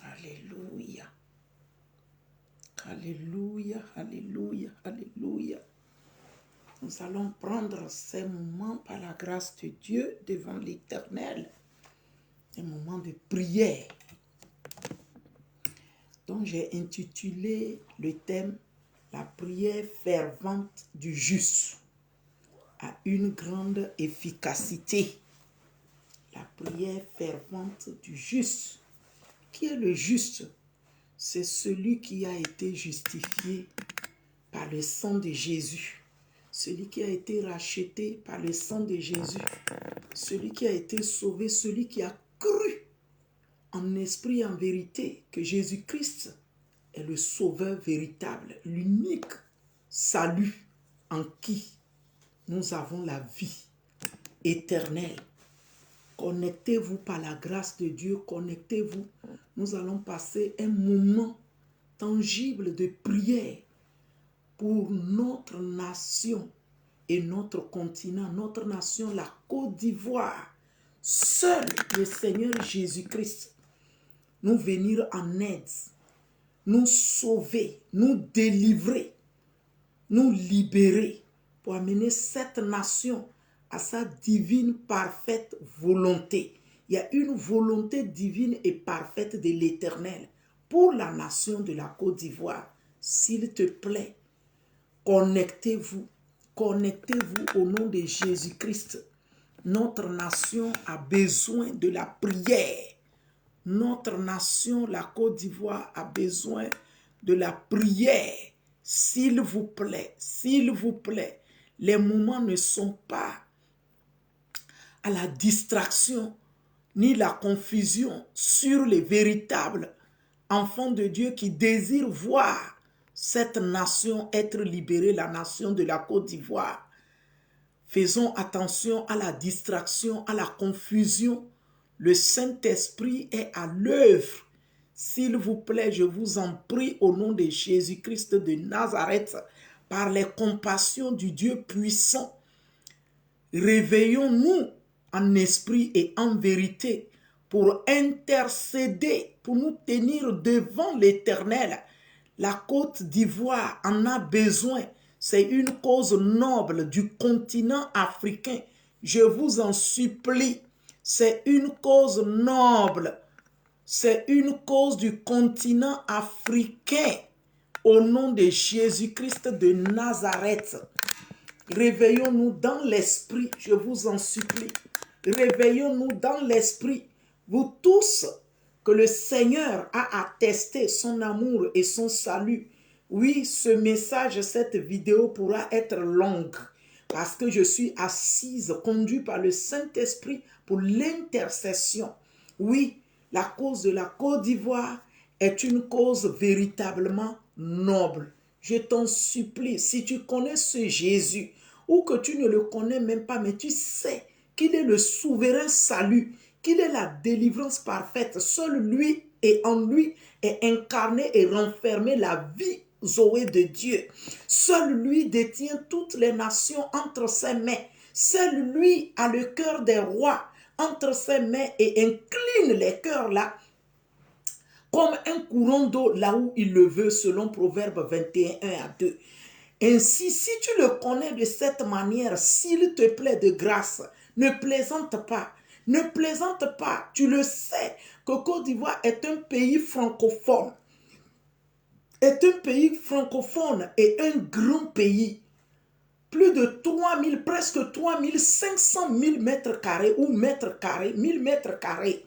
Alléluia. Alléluia, alléluia, alléluia. Nous allons prendre ces moments par la grâce de Dieu devant l'Éternel. Des moments de prière. Donc j'ai intitulé le thème « La prière fervente du juste a une grande efficacité ». La prière fervente du juste. Qui est le juste? C'est celui qui a été justifié par le sang de Jésus. Celui qui a été racheté par le sang de Jésus. Celui qui a été sauvé, celui qui a cru en esprit et en vérité que Jésus-Christ est le sauveur véritable, l'unique salut en qui nous avons la vie éternelle. Connectez-vous par la grâce de Dieu, connectez-vous. Nous allons passer un moment tangible de prière pour notre nation et notre continent, notre nation, la Côte d'Ivoire. Seul le Seigneur Jésus-Christ nous venir en aide, nous sauver, nous délivrer, nous libérer pour amener cette nation à sa divine parfaite volonté. Il y a une volonté divine et parfaite de l'Éternel pour la nation de la Côte d'Ivoire. S'il te plaît, connectez-vous au nom de Jésus-Christ. Notre nation a besoin de la prière. Notre nation, la Côte d'Ivoire, a besoin de la prière. S'il vous plaît, les moments ne sont pas à la distraction ni la confusion sur les véritables enfants de Dieu qui désirent voir cette nation être libérée, la nation de la Côte d'Ivoire. Faisons attention à la distraction, à la confusion. Le Saint-Esprit est à l'œuvre. S'il vous plaît, je vous en prie au nom de Jésus-Christ de Nazareth, par les compassions du Dieu puissant, réveillons-nous en esprit et en vérité pour intercéder, pour nous tenir devant l'Éternel. La Côte d'Ivoire en a besoin. C'est une cause noble du continent africain. Je vous en supplie. C'est une cause noble. C'est une cause du continent africain. Au nom de Jésus-Christ de Nazareth. Réveillons-nous dans l'esprit, je vous en supplie. Réveillons-nous dans l'esprit. Vous tous, que le Seigneur a attesté son amour et son salut. Oui, ce message, cette vidéo pourra être longue parce que je suis assise, conduite par le Saint-Esprit pour l'intercession. Oui, la cause de la Côte d'Ivoire est une cause véritablement noble. Je t'en supplie, si tu connais ce Jésus ou que tu ne le connais même pas, mais tu sais qu'il est le souverain salut, qu'il est la délivrance parfaite. Seul lui et en lui est incarné et renfermé la vie Zoé de Dieu. Seul lui détient toutes les nations entre ses mains. Seul lui a le cœur des rois entre ses mains et incline les cœurs là comme un courant d'eau là où il le veut, selon Proverbe 21, 1 à 2. Ainsi, si tu le connais de cette manière, s'il te plaît de grâce, ne plaisante pas. Ne plaisante pas. Tu le sais que Côte d'Ivoire est un pays francophone. Est un pays francophone et un grand pays. Plus de 3000, presque 3500 000 mètres carrés ou mètres carrés, 1000 mètres carrés.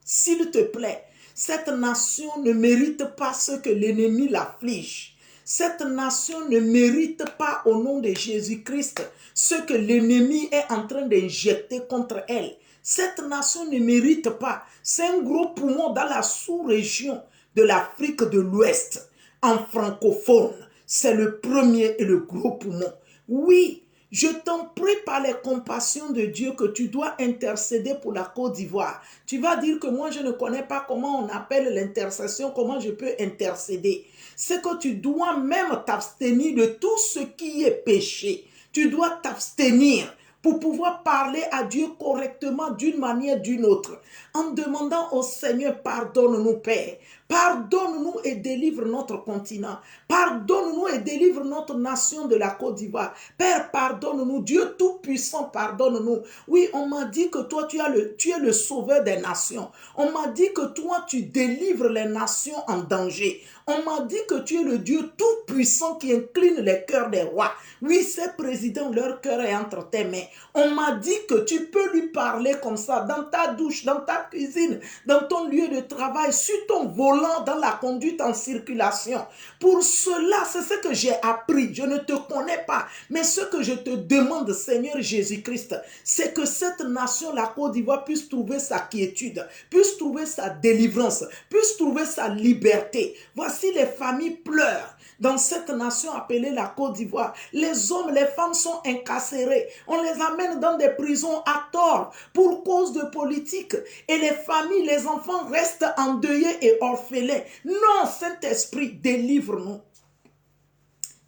S'il te plaît, cette nation ne mérite pas ce que l'ennemi l'afflige. Cette nation ne mérite pas au nom de Jésus-Christ ce que l'ennemi est en train d'injecter contre elle. Cette nation ne mérite pas. C'est un gros poumon dans la sous-région de l'Afrique de l'Ouest, en francophone. C'est le premier et le gros poumon. Oui, je t'en prie par les compassions de Dieu que tu dois intercéder pour la Côte d'Ivoire. Tu vas dire que moi je ne connais pas comment on appelle l'intercession, comment je peux intercéder. C'est que tu dois même t'abstenir de tout ce qui est péché. Tu dois t'abstenir pour pouvoir parler à Dieu correctement d'une manière ou d'une autre, en demandant au Seigneur, pardonne-nous, Père. Pardonne-nous et délivre notre continent. Pardonne-nous et délivre notre nation de la Côte d'Ivoire. Père, pardonne-nous. Dieu Tout-Puissant, pardonne-nous. Oui, on m'a dit que toi, tu es le sauveur des nations. On m'a dit que toi, tu délivres les nations en danger. On m'a dit que tu es le Dieu Tout-Puissant qui incline les cœurs des rois. Oui, ces présidents, leur cœur est entre tes mains. On m'a dit que tu peux lui parler comme ça, dans ta douche, dans ta cuisine, dans ton lieu de travail, sur ton volant, dans la conduite en circulation. Pour cela, c'est ce que j'ai appris. Je ne te connais pas. Mais ce que je te demande, Seigneur Jésus-Christ, c'est que cette nation, la Côte d'Ivoire, puisse trouver sa quiétude, puisse trouver sa délivrance, puisse trouver sa liberté. Voici les familles pleurent. Dans cette nation appelée la Côte d'Ivoire, les hommes, les femmes sont incarcérés. On les amène dans des prisons à tort pour cause de politique. Et les familles, les enfants restent endeuillés et orphelins. Non, Saint-Esprit, délivre-nous.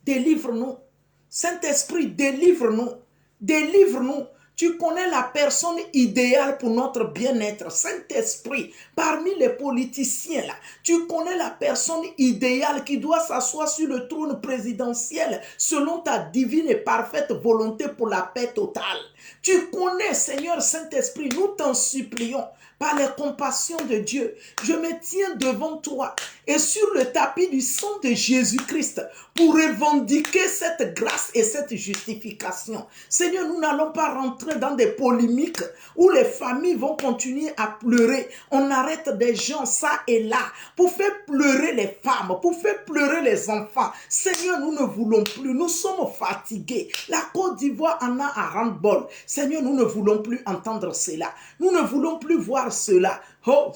Délivre-nous. Saint-Esprit, délivre-nous. Délivre-nous. Tu connais la personne idéale pour notre bien-être. Saint-Esprit, parmi les politiciens, là, tu connais la personne idéale qui doit s'asseoir sur le trône présidentiel selon ta divine et parfaite volonté pour la paix totale. Tu connais, Seigneur Saint-Esprit, nous t'en supplions. Par les compassions de Dieu, je me tiens devant toi et sur le tapis du sang de Jésus-Christ pour revendiquer cette grâce et cette justification. Seigneur, nous n'allons pas rentrer dans des polémiques où les familles vont continuer à pleurer. On arrête des gens ça et là pour faire pleurer les femmes, pour faire pleurer les enfants. Seigneur, nous ne voulons plus, nous sommes fatigués. La Côte d'Ivoire en a à ras-le-bol. Seigneur, nous ne voulons plus entendre cela. Nous ne voulons plus voir cela. Oh,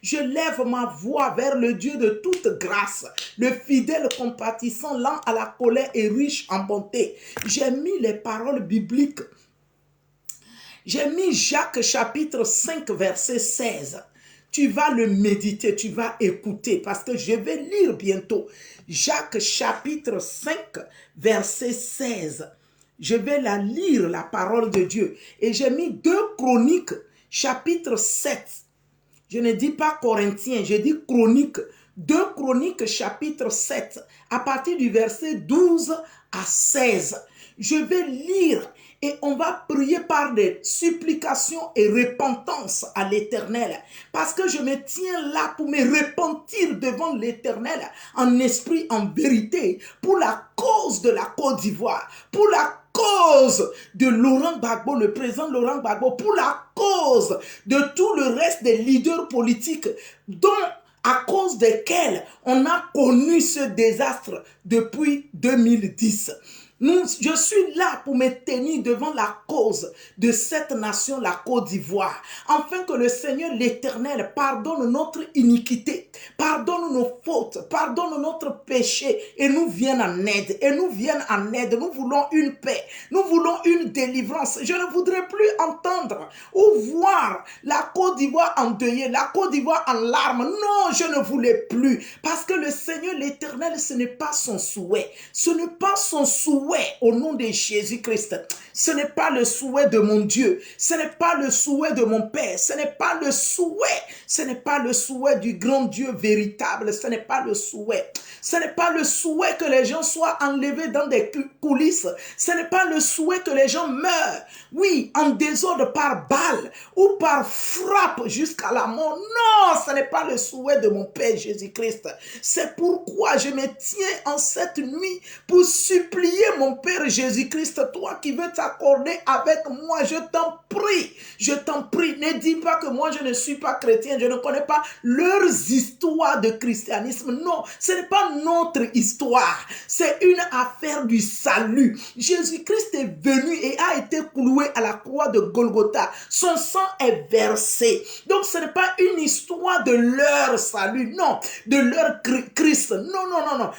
je lève ma voix vers le Dieu de toute grâce, le fidèle compatissant, lent à la colère et riche en bonté. J'ai mis les paroles bibliques. J'ai mis Jacques chapitre 5 verset 16. Tu vas le méditer, tu vas écouter parce que je vais lire bientôt. Jacques chapitre 5 verset 16. Je vais la lire, la parole de Dieu. Et j'ai mis 2 Chroniques, chapitre 7. Je ne dis pas Corinthiens, je dis Chroniques. 2 Chroniques, chapitre 7, à partir du verset 12 à 16. Je vais lire et on va prier par des supplications et repentance à l'Éternel. Parce que je me tiens là pour me repentir devant l'Éternel en esprit, en vérité, pour la cause de la Côte d'Ivoire, pour la cause de Laurent Gbagbo, le président Laurent Gbagbo, pour la cause de tout le reste des leaders politiques dont à cause desquels on a connu ce désastre depuis 2010. Je suis là pour me tenir devant la cause de cette nation, la Côte d'Ivoire, afin que le Seigneur l'Éternel pardonne notre iniquité, pardonne nos fautes, pardonne notre péché et nous vienne en aide. Et nous vienne en aide. Nous voulons une paix, nous voulons une délivrance. Je ne voudrais plus entendre ou voir la Côte d'Ivoire endeuillée, la Côte d'Ivoire en larmes. Non, je ne voulais plus, parce que le Seigneur l'Éternel, ce n'est pas son souhait. Ce n'est pas son souhait. Au nom de Jésus-Christ, ce n'est pas le souhait de mon Dieu, ce n'est pas le souhait de mon Père, ce n'est pas le souhait, ce n'est pas le souhait du grand Dieu véritable, ce n'est pas le souhait. Ce n'est pas le souhait que les gens soient enlevés dans des coulisses. Ce n'est pas le souhait que les gens meurent, oui, en désordre par balle ou par frappe jusqu'à la mort. Non, ce n'est pas le souhait de mon Père Jésus-Christ. C'est pourquoi je me tiens en cette nuit pour supplier mon Père Jésus-Christ, toi qui veux t'accorder avec moi, je t'en prie, ne dis pas que moi je ne suis pas chrétien, je ne connais pas leurs histoires de christianisme. Non, ce n'est pas notre histoire, c'est une affaire du salut. Jésus-Christ est venu et a été cloué à la croix de Golgotha. Son sang est versé. Donc ce n'est pas une histoire de leur salut, non, de leur Christ. Non.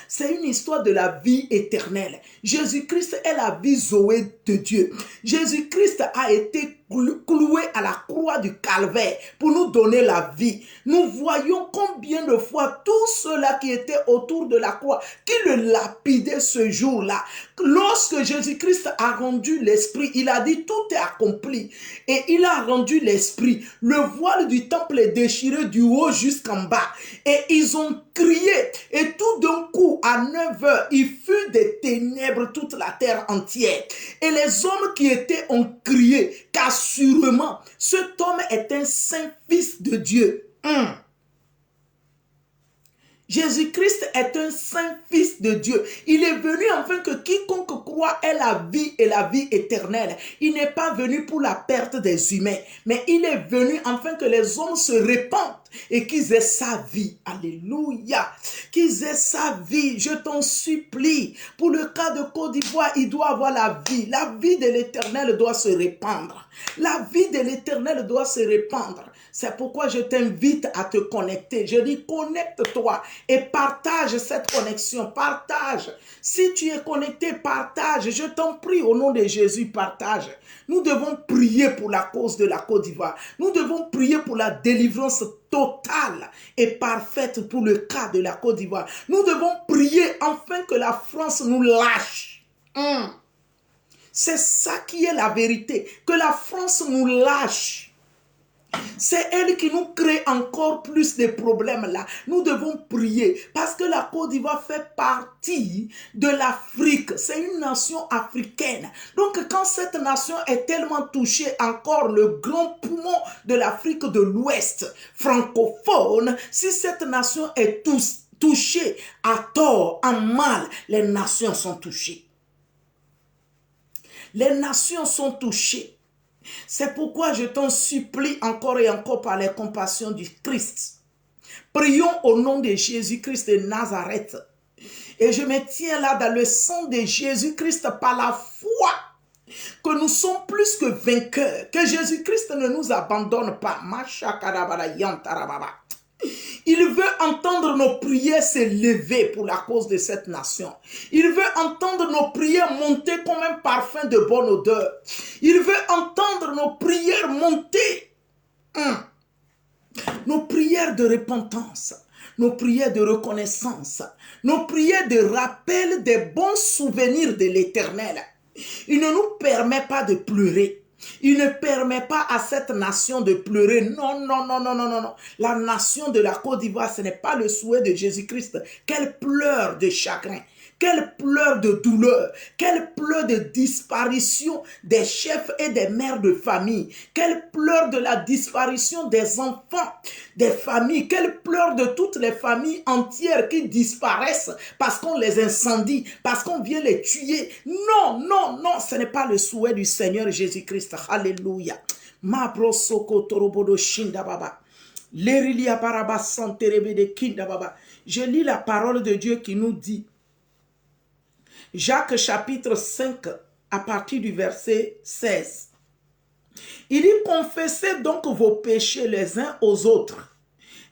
C'est une histoire de la vie éternelle. Jésus-Christ est la vie Zoé de Dieu. Jésus-Christ a été cloué à la croix du calvaire pour nous donner la vie. Nous voyons combien de fois tous ceux-là qui étaient autour de la croix, qui le lapidaient ce jour-là. Lorsque Jésus-Christ a rendu l'esprit, il a dit tout est accompli. Et il a rendu l'esprit. Le voile du temple est déchiré du haut jusqu'en bas. Et ils ont crié. Et tout d'un coup, à 9 heures, il fut des ténèbres toute la terre entière. Et les hommes qui étaient ont crié qu'assurément, cet homme est un saint fils de Dieu. Jésus-Christ est un saint fils de Dieu. Il est venu afin que quiconque croit ait la vie et la vie éternelle. Il n'est pas venu pour la perte des humains, mais il est venu afin que les hommes se répandent et qu'ils aient sa vie. Alléluia. Qu'ils aient sa vie. Je t'en supplie. Pour le cas de Côte d'Ivoire, il doit avoir la vie. La vie de l'Éternel doit se répandre. La vie de l'Éternel doit se répandre. C'est pourquoi je t'invite à te connecter. Je dis connecte-toi et partage cette connexion. Partage. Si tu es connecté, partage. Je t'en prie au nom de Jésus, partage. Nous devons prier pour la cause de la Côte d'Ivoire. Nous devons prier pour la délivrance totale et parfaite pour le cas de la Côte d'Ivoire. Nous devons prier afin que la France nous lâche. C'est ça qui est la vérité. Que la France nous lâche. C'est elle qui nous crée encore plus de problèmes là. Nous devons prier parce que la Côte d'Ivoire fait partie de l'Afrique. C'est une nation africaine. Donc quand cette nation est tellement touchée, encore le grand poumon de l'Afrique de l'Ouest francophone, si cette nation est touchée à tort, en mal, les nations sont touchées. Les nations sont touchées. C'est pourquoi je t'en supplie encore et encore par les compassions du Christ. Prions au nom de Jésus-Christ de Nazareth. Et je me tiens là dans le sang de Jésus-Christ par la foi que nous sommes plus que vainqueurs. Que Jésus-Christ ne nous abandonne pas. Il veut entendre nos prières s'élever pour la cause de cette nation. Il veut entendre nos prières monter comme un parfum de bonne odeur. Il veut entendre nos prières monter. Nos prières de repentance, nos prières de reconnaissance, nos prières de rappel des bons souvenirs de l'Éternel. Il ne nous permet pas de pleurer. Il ne permet pas à cette nation de pleurer. Non, non, non, non, non, non, non. La nation de la Côte d'Ivoire, ce n'est pas le souhait de Jésus-Christ qu'elle pleure de chagrin, qu'elle pleure de douleur, qu'elle pleure de disparition des chefs et des mères de famille, qu'elle pleure de la disparition des enfants, des familles, qu'elle pleure de toutes les familles entières qui disparaissent parce qu'on les incendie, parce qu'on vient les tuer. Non, non, non, ce n'est pas le souhait du Seigneur Jésus-Christ. Alléluia. Ma brosoko torobodo shinda baba. L'erilia paraba santerebe de kinda baba. Je lis la parole de Dieu qui nous dit, Jacques chapitre 5 à partir du verset 16. Il dit, confessez donc vos péchés les uns aux autres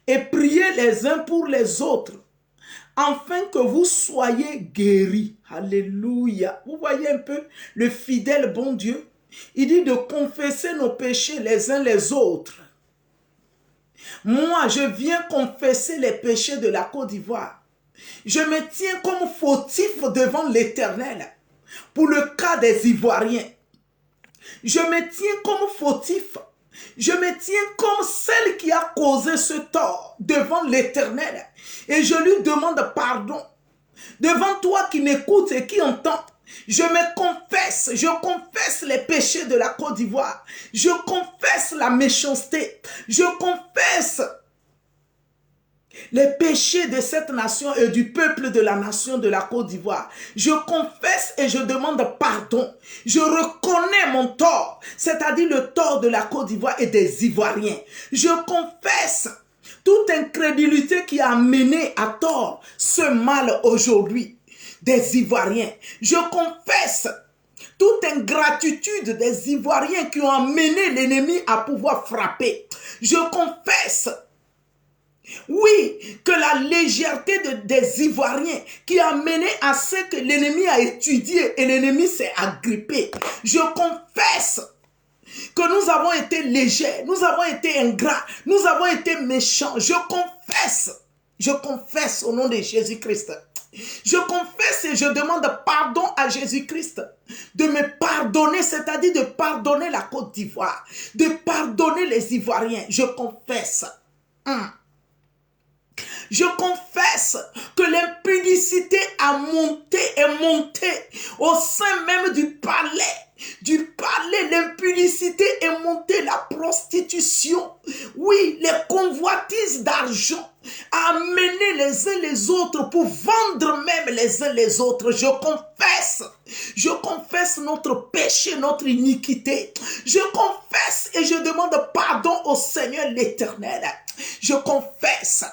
et priez les uns pour les autres afin que vous soyez guéris. Alléluia. Vous voyez un peu le fidèle bon Dieu. Il dit de confesser nos péchés les uns les autres. Moi, je viens confesser les péchés de la Côte d'Ivoire. Je me tiens comme fautif devant l'Éternel pour le cas des Ivoiriens. Je me tiens comme fautif. Je me tiens comme celle qui a causé ce tort devant l'Éternel. Et je lui demande pardon. Devant toi qui m'écoutes et qui entends, je confesse les péchés de la Côte d'Ivoire. Je confesse la méchanceté. Je confesse les péchés de cette nation et du peuple de la nation de la Côte d'Ivoire. Je confesse et je demande pardon. Je reconnais mon tort, c'est-à-dire le tort de la Côte d'Ivoire et des Ivoiriens. Je confesse toute incrédulité qui a mené à tort ce mal aujourd'hui des Ivoiriens. Je confesse toute ingratitude des Ivoiriens qui ont amené l'ennemi à pouvoir frapper. Je confesse, oui, que la légèreté des Ivoiriens qui a mené à ce que l'ennemi a étudié et l'ennemi s'est agrippé. Je confesse que nous légers, nous avons été ingrats, nous avons été méchants. Je confesse au nom de Jésus-Christ. Je confesse et je demande pardon à Jésus-Christ de me pardonner, c'est-à-dire de pardonner la Côte d'Ivoire, de pardonner les Ivoiriens. Je confesse. Je confesse que l'impudicité est montée au sein même du palais. L'impudicité est montée, la prostitution. Oui, les convoitises d'argent a amené les uns les autres pour vendre même les uns les autres. Je confesse notre péché, notre iniquité. Je confesse et je demande pardon au Seigneur l'Éternel. Je confesse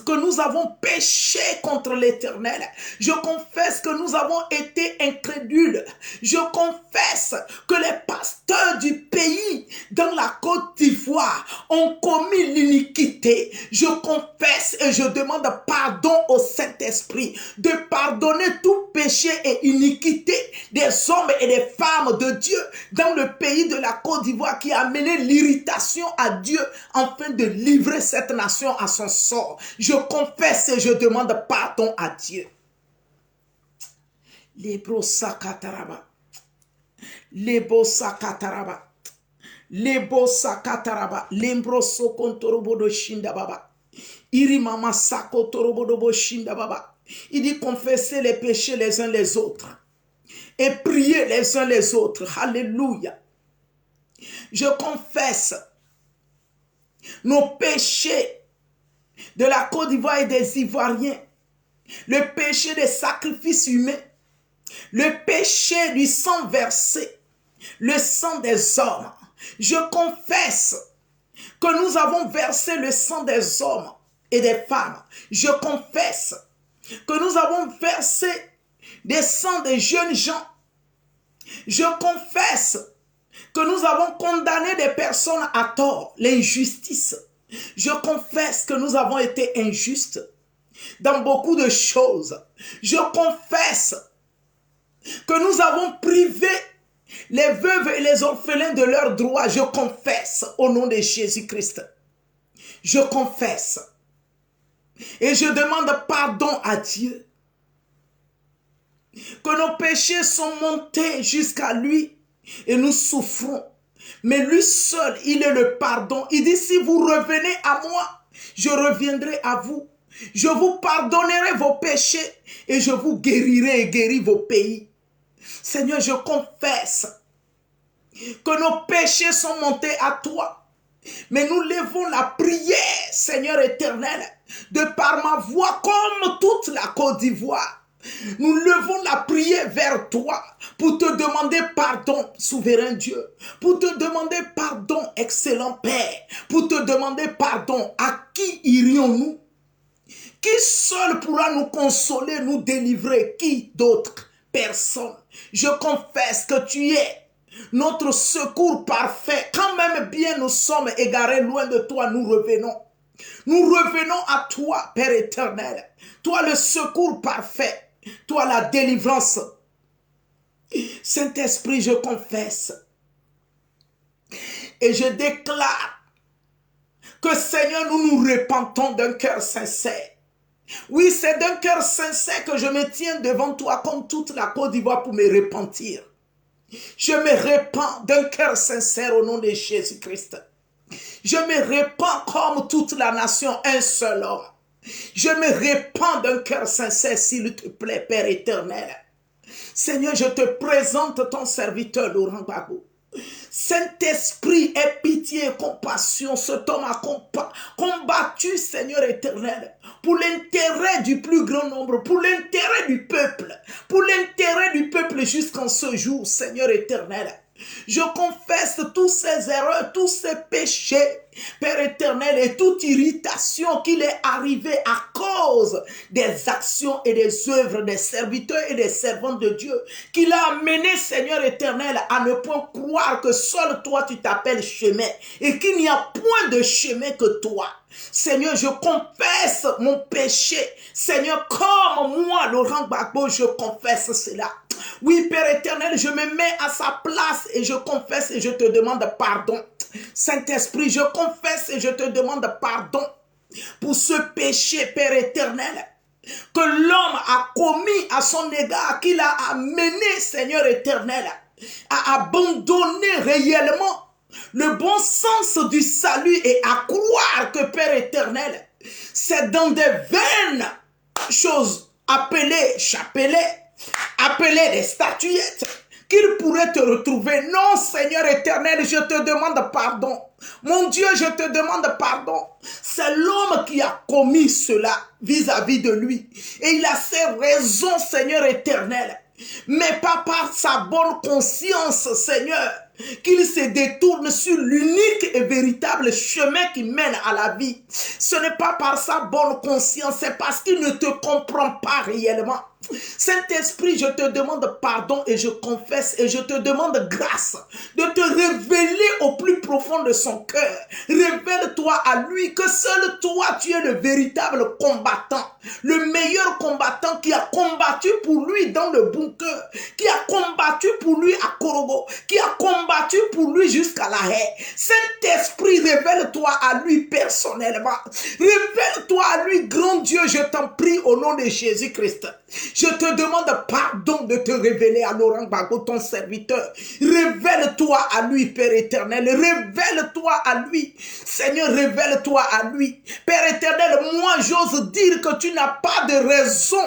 que nous avons péché contre l'Éternel. Je confesse que nous avons été incrédules. Je confesse que les pasteurs du pays dans la Côte d'Ivoire ont commis l'iniquité. Je confesse et je demande pardon au Saint-Esprit de pardonner tout péché et iniquité des hommes et des femmes de Dieu dans le pays de la Côte d'Ivoire qui a amené l'irritation à Dieu afin de livrer cette nation à son sort. Je confesse et je demande pardon à Dieu. Lebo sakataraba. Lebo sakataraba. Lebo sakataraba. Lembro sokontorobo do shinda baba. Iri mama sakotorobo do shinda baba. Il dit confesser les péchés les uns les autres et prier les uns les autres. Alléluia. Je confesse nos péchés de la Côte d'Ivoire et des Ivoiriens, le péché des sacrifices humains, le péché du sang versé, le sang des hommes. Je confesse que nous avons versé le sang des hommes et des femmes. Je confesse que nous avons versé des sangs des jeunes gens. Je confesse que nous avons condamné des personnes à tort, l'injustice. Je confesse que nous avons été injustes dans beaucoup de choses. Je confesse que nous avons privé les veuves et les orphelins de leurs droits. Je confesse au nom de Jésus-Christ. Je confesse. Et je demande pardon à Dieu. Que nos péchés sont montés jusqu'à lui et nous souffrons. Mais lui seul, il est le pardon. Il dit, si vous revenez à moi, je reviendrai à vous. Je vous pardonnerai vos péchés et je vous guérirai et guéris vos pays. Seigneur, je confesse que nos péchés sont montés à toi. Mais nous levons la prière, Seigneur éternel, de par ma voix comme toute la Côte d'Ivoire. Nous levons la prière vers toi pour te demander pardon, souverain Dieu, pour te demander pardon, excellent Père, pour te demander pardon. À qui irions-nous? Qui seul pourra nous consoler, nous délivrer? Qui d'autre? Personne. Je confesse que tu es notre secours parfait. Quand même bien nous sommes égarés loin de toi, nous revenons. Nous revenons à toi, Père éternel. Toi le secours parfait. Toi la délivrance. Saint-Esprit, je confesse. Et je déclare que Seigneur, nous nous repentons d'un cœur sincère. Oui, c'est d'un cœur sincère que je me tiens devant toi comme toute la Côte d'Ivoire pour me repentir. Je me repens d'un cœur sincère au nom de Jésus-Christ. Je me repens comme toute la nation, un seul homme. Je me repens d'un cœur sincère, s'il te plaît, Père éternel. Seigneur, je te présente ton serviteur Laurent Gbagbo. Saint-Esprit, aie pitié et compassion. Cet homme a combattu, Seigneur éternel, pour l'intérêt du plus grand nombre, pour l'intérêt du peuple jusqu'en ce jour, Seigneur éternel. Je confesse tous ces erreurs, tous ces péchés, Père éternel, et toute irritation qu'il est arrivé à cause des actions et des œuvres des serviteurs et des servantes de Dieu, qu'il a amené, Seigneur éternel, à ne point croire que seul toi tu t'appelles chemin et qu'il n'y a point de chemin que toi. Seigneur, je confesse mon péché. Seigneur, comme moi, Laurent Gbagbo, je confesse cela. Oui, Père éternel, je me mets à sa place et je confesse et je te demande pardon. Saint-Esprit, je confesse et je te demande pardon pour ce péché, Père éternel, que l'homme a commis à son égard, qu'il a amené, Seigneur éternel, à abandonner réellement le bon sens du salut et à croire que, Père éternel, c'est dans des vaines choses appelées chapelets, appelées des statuettes, qu'il pourrait te retrouver. Non, Seigneur éternel, je te demande pardon. Mon Dieu, je te demande pardon. C'est l'homme qui a commis cela vis-à-vis de lui. Et il a ses raisons, Seigneur éternel. Mais pas par sa bonne conscience, Seigneur, qu'il se détourne sur l'unique et véritable chemin qui mène à la vie. Ce n'est pas par sa bonne conscience, c'est parce qu'il ne te comprend pas réellement. Saint-Esprit, je te demande pardon et je confesse et je te demande grâce de te révéler au plus profond de son cœur. Révèle-toi à lui que seul toi, tu es le véritable combattant, le meilleur combattant qui a combattu pour lui dans le bunker, qui a combattu pour lui à Korogo, qui a combattu pour lui jusqu'à la haie. Saint-Esprit, révèle-toi à lui personnellement. Révèle-toi à lui, grand Dieu, je t'en prie au nom de Jésus-Christ. Je te demande pardon de te révéler à Laurent Gbagbo, ton serviteur. Révèle-toi à lui, Père éternel. Révèle-toi à lui. Seigneur, révèle-toi à lui. Père éternel, moi j'ose dire que tu n'as pas de raison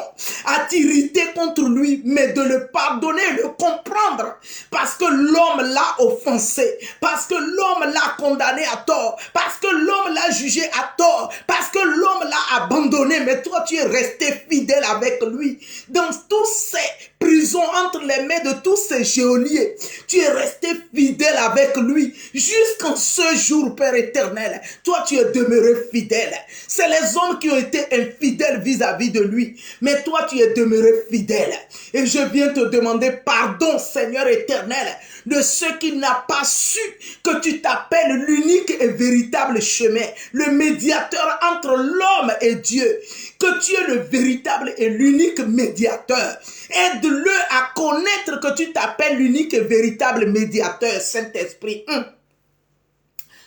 à t'irriter contre lui, mais de le pardonner, le comprendre. Parce que l'homme l'a offensé. Parce que l'homme l'a condamné à tort. Parce que l'homme l'a jugé à tort. Parce que l'homme l'a abandonné. Mais toi, tu es resté fidèle avec lui. Dans tous ces prisons, entre les mains de tous ces geôliers, tu es resté fidèle avec lui jusqu'en ce jour, Père éternel. Toi, tu es demeuré fidèle. C'est les hommes qui ont été infidèles vis-à-vis de lui. Mais toi, tu es demeuré fidèle. Et je viens te demander pardon, Seigneur éternel, de ce qui n'a pas su que tu t'appelles l'unique et véritable chemin, le médiateur entre l'homme et Dieu, que tu es le véritable et l'unique médiateur. Aide-le à connaître que tu t'appelles l'unique et véritable médiateur, Saint-Esprit.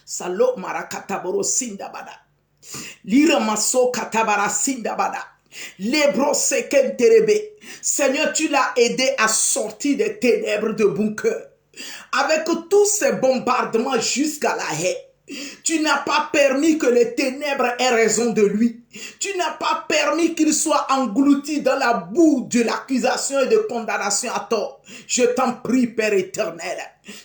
Salo marakataboro sindabada. Lira maso katabara sindabada. Lebro sekenterebe. Seigneur, tu l'as aidé à sortir des ténèbres de bunker. Avec tous ces bombardements jusqu'à la haie. Tu n'as pas permis que les ténèbres aient raison de lui. Tu n'as pas permis qu'il soit englouti dans la boue de l'accusation et de condamnation à tort. Je t'en prie, Père éternel.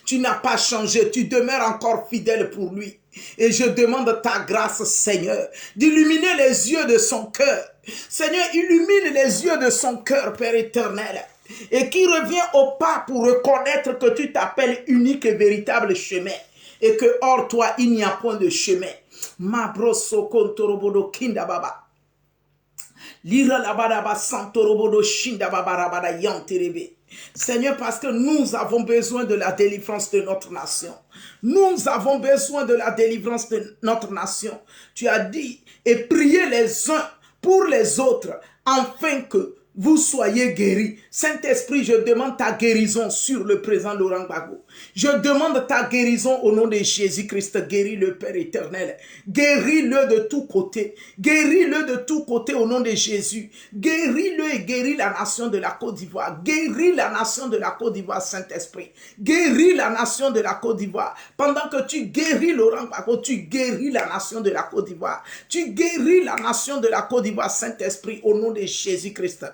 Tu n'as pas changé. Tu demeures encore fidèle pour lui. Et je demande ta grâce, Seigneur, d'illuminer les yeux de son cœur. Seigneur, illumine les yeux de son cœur, Père éternel. Et qui revient au pas pour reconnaître que tu t'appelles unique et véritable chemin. Et que hors toi, il n'y a point de chemin. Mabroso kontorobodo kinda baba. Lira la badaba santorobodo shinda baba rabada yanterebe. Seigneur, parce que nous avons besoin de la délivrance de notre nation. Nous avons besoin de la délivrance de notre nation. Tu as dit, et priez les uns pour les autres, afin que vous soyez guéris. Saint-Esprit, je demande ta guérison sur le président Laurent Gbagbo. Je demande ta guérison au nom de Jésus-Christ. Guéris-le, Père éternel. Guéris-le de tous côtés. Guéris-le de tous côtés au nom de Jésus. Guéris-le et guéris la nation de la Côte d'Ivoire. Guéris la nation de la Côte d'Ivoire, Saint-Esprit. Guéris la nation de la Côte d'Ivoire. Pendant que tu guéris Laurent Gbagbo, tu guéris la nation de la Côte d'Ivoire. Tu guéris la nation de la Côte d'Ivoire, Saint-Esprit, au nom de Jésus-Christ.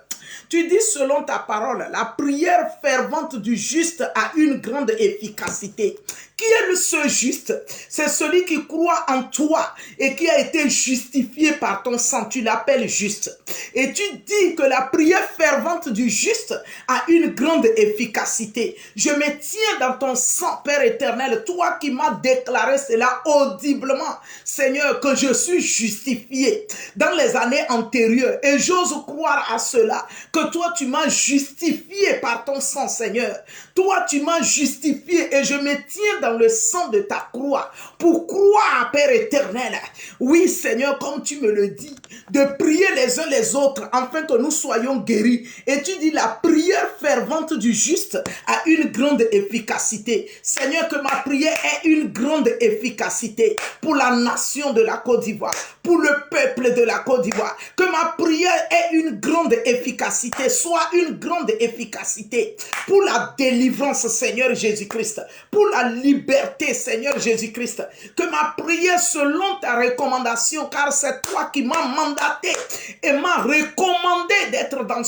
Tu dis selon ta parole, la prière fervente du juste a une grande efficacité. Qui est ce juste? C'est celui qui croit en toi et qui a été justifié par ton sang. Tu l'appelles juste. Et tu dis que la prière fervente du juste a une grande efficacité. Je me tiens dans ton sang, Père éternel, toi qui m'as déclaré cela audiblement, Seigneur, que je suis justifié dans les années antérieures. Et j'ose croire à cela, que toi tu m'as justifié par ton sang, Seigneur. Toi tu m'as justifié et je me tiens dans le sang de ta croix pour croire, Père éternel. Oui, Seigneur, comme tu me le dis, de prier les uns les autres afin que nous soyons guéris. Et tu dis la prière fervente du juste a une grande efficacité. Seigneur, que ma prière ait une grande efficacité pour la nation de la Côte d'Ivoire, pour le peuple de la Côte d'Ivoire. Que ma prière ait une grande efficacité, soit une grande efficacité pour la délivrance, Seigneur Jésus-Christ, pour la liberté, Seigneur Jésus-Christ. Que ma prière selon ta recommandation, car c'est toi qui m'as mandaté et m'a recommandé d'être dans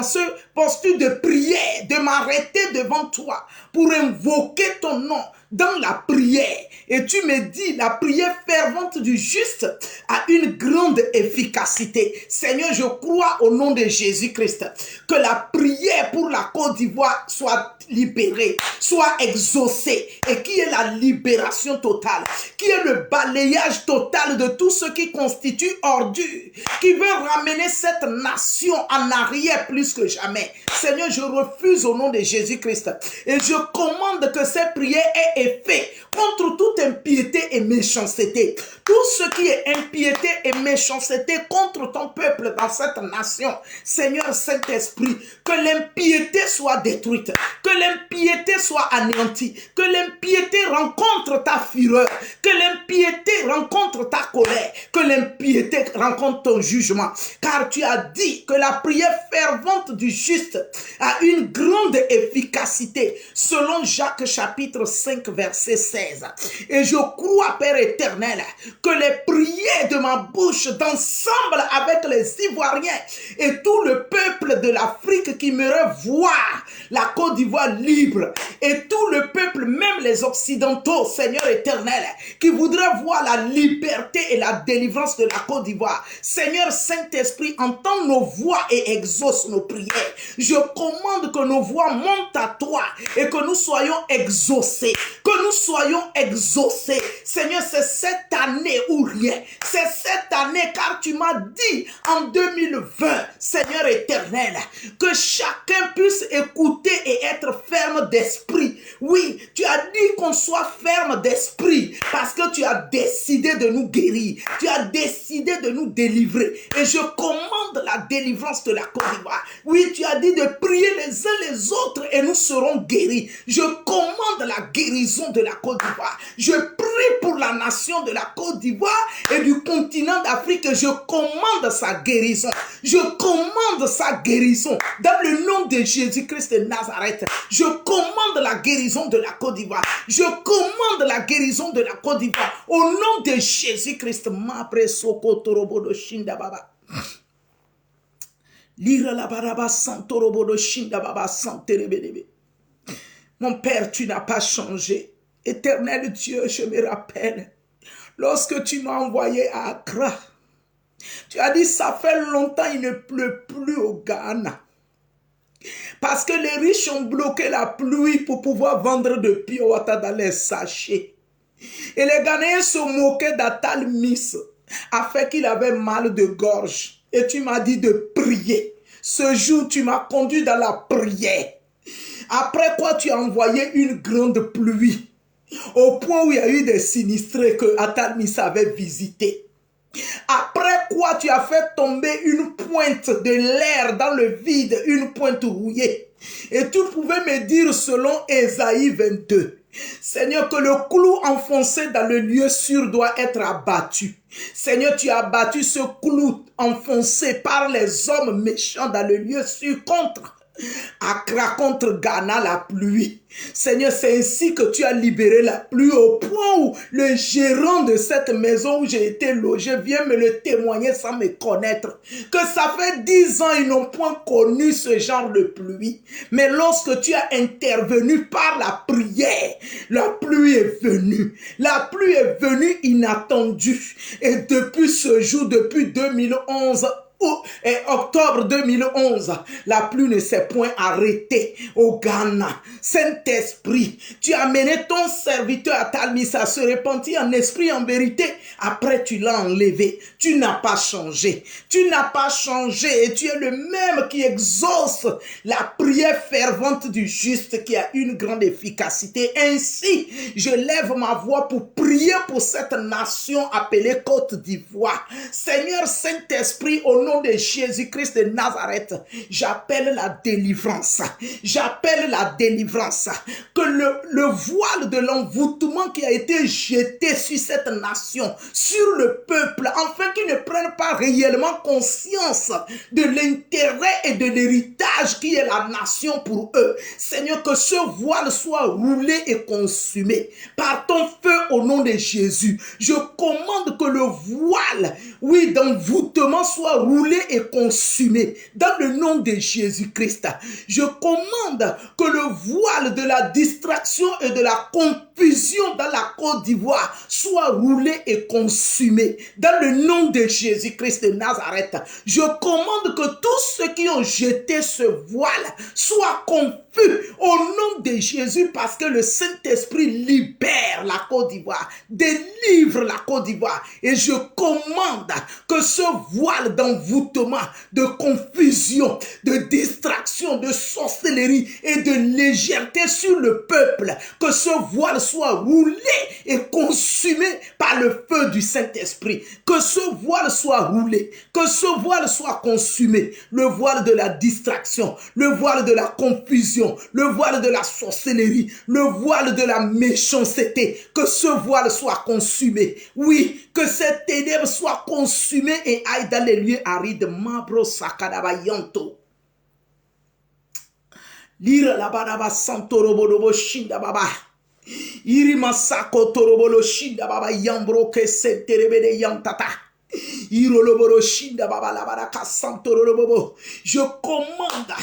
ce posture de prière, de m'arrêter devant toi pour invoquer ton nom dans la prière. Et tu me dis, la prière fervente du juste a une grande efficacité. Seigneur, je crois au nom de Jésus-Christ que la prière pour la Côte d'Ivoire soit libérée, soit exaucée, et qu'il y ait la libération totale, qu'il y ait le balayage total de tout ce qui constitue ordure, qui veut ramener cette nation en arrière plus que jamais. Seigneur, je refuse au nom de Jésus-Christ et je commande que cette prière ait effet contre toute impiété et méchanceté. Tout ce qui est impiété et méchanceté contre ton peuple dans cette nation. Seigneur Saint-Esprit, que l'impiété soit détruite, que l'impiété soit anéantie, que l'impiété rencontre ta fureur, que l'impiété rencontre ta colère, que l'impiété rencontre ton jugement. Car tu as dit que la prière fervente du juste a une grande efficacité, selon Jacques chapitre 5 verset 16. Et je crois, Père éternel, que les prières de ma bouche d'ensemble avec les Ivoiriens et tout le peuple de l'Afrique qui aimerait voir la Côte d'Ivoire libre, et tout le peuple, même les Occidentaux, Seigneur éternel, qui voudraient voir la liberté et la délivrance de la Côte d'Ivoire. Seigneur Saint-Esprit, entends nos voix et exauce nos prières. Je commande que nos voix montent à toi et que nous soyons exaucés, que nous soyons exaucés. Seigneur, c'est cette année ou rien. C'est cette année, car tu m'as dit en 2020, Seigneur éternel, que chacun puisse écouter et être ferme d'esprit. Oui, tu as dit qu'on soit ferme d'esprit parce que tu as décidé de nous guérir. Tu as décidé de nous délivrer. Et je commande la délivrance de la Côte d'Ivoire. Oui, tu as dit de prier les uns les autres et nous serons guéris. Je commande la guérison de la Côte d'Ivoire. Je prie pour la nation de la Côte d'Ivoire et du continent d'Afrique. Je commande sa guérison. Je commande sa guérison. Dans le nom de Jésus-Christ de Nazareth, je commande la guérison de la Côte d'Ivoire. Je commande la guérison de la Côte d'Ivoire. Au nom de Jésus-Christ. Mon Père, tu n'as pas changé. Éternel Dieu, je me rappelle, lorsque tu m'as envoyé à Accra, tu as dit, ça fait longtemps, il ne pleut plus au Ghana. Parce que les riches ont bloqué la pluie pour pouvoir vendre de pure water dans les sachets. Et les Ghanéens se moquaient d'Atal Miss, a fait qu'il avait mal de gorge. Et tu m'as dit de prier. Ce jour, tu m'as conduit dans la prière. Après quoi, tu as envoyé une grande pluie. Au point où il y a eu des sinistrés que Atal Miss avait visités. Après quoi, tu as fait tomber une pointe de l'air dans le vide, une pointe rouillée. Et tu pouvais me dire selon Ésaïe 22, Seigneur, que le clou enfoncé dans le lieu sûr doit être abattu. Seigneur, tu as abattu ce clou enfoncé par les hommes méchants dans le lieu sûr contre Accra, contre Ghana, la pluie. Seigneur, c'est ainsi que tu as libéré la pluie au point où le gérant de cette maison où j'ai été logé vient me le témoigner sans me connaître. Que ça fait 10 ans, ils n'ont point connu ce genre de pluie. Mais lorsque tu as intervenu par la prière, la pluie est venue. La pluie est venue inattendue. Et depuis ce jour, depuis 2011, octobre 2011, la pluie ne s'est point arrêtée au Ghana. Saint-Esprit, tu as mené ton serviteur à Talmis à se repentir en esprit, en vérité. Après, tu l'as enlevé. Tu n'as pas changé. Tu n'as pas changé et tu es le même qui exauce la prière fervente du juste qui a une grande efficacité. Ainsi, je lève ma voix pour prier pour cette nation appelée Côte d'Ivoire. Seigneur Saint-Esprit, au nom de Jésus-Christ de Nazareth, j'appelle la délivrance. J'appelle la délivrance. Que le voile de l'envoûtement qui a été jeté sur cette nation, sur le peuple, afin qu'ils ne prennent pas réellement conscience de l'intérêt et de l'héritage qui est la nation pour eux. Seigneur, que ce voile soit roulé et consumé par ton feu au nom de Jésus. Je commande que le voile, oui, d'envoûtement soit roulé et consumé dans le nom de Jésus-Christ. Je commande que le voile de la distraction et de la confusion dans la Côte d'Ivoire soit roulé et consumé dans le nom de Jésus-Christ de Nazareth. Je commande que tous ceux qui ont jeté ce voile soient confus au nom de Jésus, parce que le Saint-Esprit libère la Côte d'Ivoire, délivre la Côte d'Ivoire. Et je commande que ce voile d'envoûtement, de confusion, de distraction, de sorcellerie et de légèreté sur le peuple, que ce voile soit roulé et consumé par le feu du Saint-Esprit. Que ce voile soit roulé, que ce voile soit consumé. Le voile de la distraction, le voile de la confusion, le voile de la sorcellerie, le voile de la méchanceté, que ce voile soit consumé. Oui, que cette ténèbre soit consumée et aille dans les lieux arides. Mabro sakadabayanto. Lira la badaba santorobodobo shinda baba. Irima sako torobolo shinda baba yambro ke senterebede yantata. Iroloboro shinda baba la baraka santorobobo. Je commande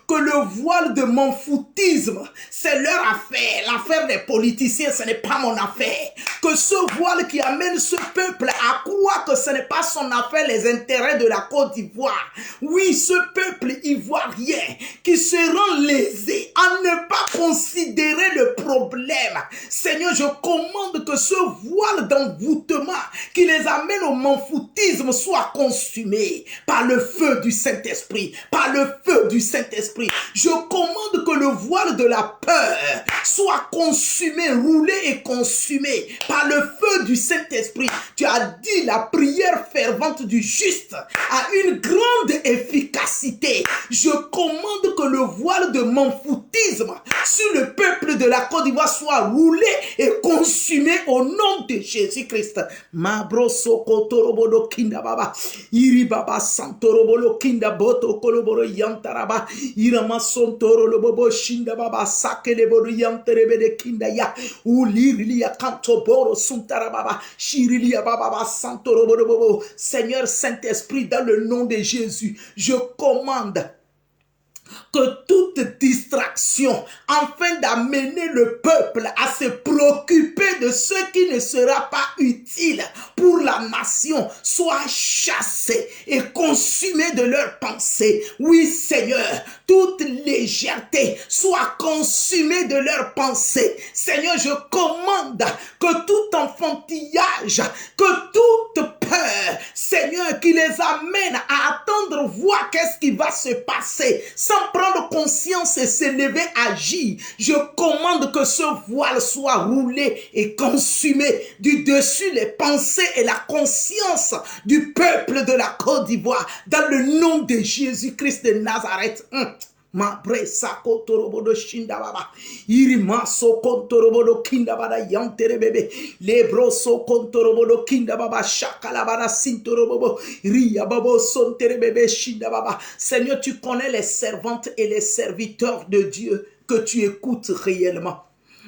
que le voile de mon foutisme, c'est leur affaire, l'affaire des politiciens, ce n'est pas mon affaire. Que ce voile qui amène ce peuple à croire que ce n'est pas son affaire, les intérêts de la Côte d'Ivoire. Oui, ce peuple ivoirien qui se rend lésé à ne pas considérer le problème. Seigneur, je commande que ce voile d'envoûtement qui les amène au manfoutisme soit consumé par le feu du Saint-Esprit, par le feu du Saint-Esprit. Je commande que le voile de la peur soit consumé, roulé et consumé par le feu du Saint-Esprit. Tu as dit la prière fervente du juste a une grande efficacité. Je commande que le voile de manfoutisme sur le peuple de la Côte d'Ivoire soit roulé et consumé au nom de Jésus-Christ. Mabro sokotorobodo kinda baba, iri baba santorobolo kinda boto koloboro yantaraba. Irama sontoro lobobo shinda baba sakele bodo yanterebe de kinda ya ulirilia kanto boro suntara baba shirilia baba santoro bobo. Seigneur Saint-Esprit, dans le nom de Jésus, je commande que toute distraction, afin d'amener le peuple à se préoccuper de ce qui ne sera pas utile pour la nation, soit chassée et consumée de leurs pensées. Oui, Seigneur, toute légèreté soit consumée de leurs pensées. Seigneur, je commande que tout enfantillage, que toute peur, Seigneur, qui les amène à attendre voir qu'est-ce qui va se passer, sans prendre conscience et s'élever, agir. Je commande que ce voile soit roulé et consumé du dessus les pensées et la conscience du peuple de la Côte d'Ivoire, dans le nom de Jésus-Christ de Nazareth. Ma bresa kotorobodo shinda baba irima so kontorobodo kinda baba yantere bebe lebro so kontorobodo kinda baba shakala baba sintorobobo ria babo sontere bebe shinda baba. Seigneur, tu connais les servantes et les serviteurs de Dieu que tu écoutes réellement,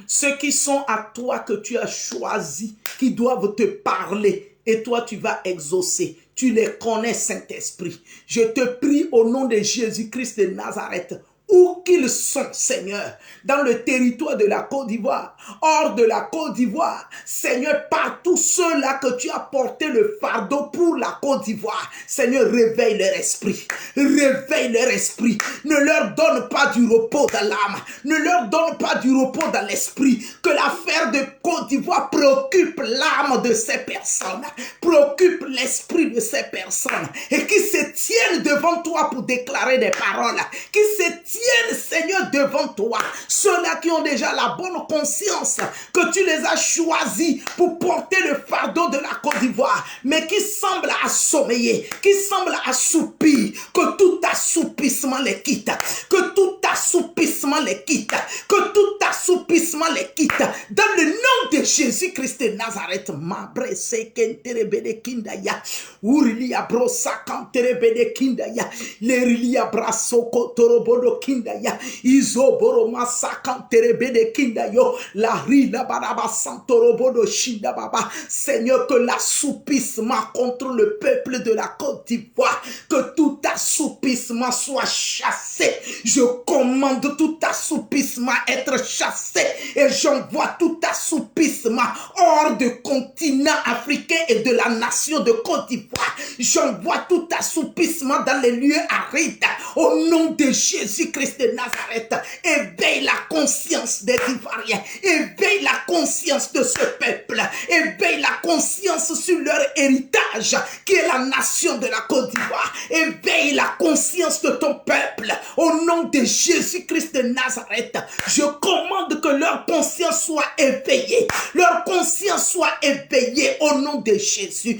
ceux qui sont à toi, que tu as choisis, qui doivent te parler, et toi tu vas exaucer. Tu les connais, Saint-Esprit. Je te prie au nom de Jésus-Christ de Nazareth, où qu'ils sont, Seigneur, dans le territoire de la Côte d'Ivoire, hors de la Côte d'Ivoire, Seigneur, partout ceux-là que tu as porté le fardeau pour la Côte d'Ivoire, Seigneur, réveille leur esprit, réveille leur esprit, ne leur donne pas du repos dans l'âme, ne leur donne pas du repos dans l'esprit, que l'affaire de Côte d'Ivoire préoccupe l'âme de ces personnes, préoccupe l'esprit de ces personnes, et qui se tiennent devant toi pour déclarer des paroles, qui se tiennent, Seigneur, devant toi, ceux-là qui ont déjà la bonne conscience que tu les as choisis pour porter le fardeau de la Côte d'Ivoire, mais qui semblent assommeiller, qui semblent assoupir, que tout assoupissement les quitte, que tout assoupissement les quitte, que tout assoupissement les quitte, dans le nom de Jésus-Christ de Nazareth. Mabre sekenterebede kindaya, urilia brosa kanterebede kindaya, lerilia braso kotorobodo kindaya, izoboro masa kanterebede kindayo, la rila baraba santorobodo shinda baba. Seigneur, que l'assoupissement contre le peuple de la Côte d'Ivoire, que tout assoupissement soit chassé. Je commande tout assoupissement être chassé et j'envoie tout assoupissement hors du continent africain et de la nation de Côte d'Ivoire. J'envoie tout assoupissement dans les lieux arides au nom de Jésus-Christ de Nazareth. Éveille la conscience des Ivoiriens, éveille la conscience de ce peuple, éveille la conscience sur leur héritage qui est la nation de la Côte d'Ivoire. Éveille la conscience de ton peuple au nom de Jésus-Christ de Nazareth. Je commande que leur conscience soit éveillée, leur conscience soit éveillée au nom de Jésus.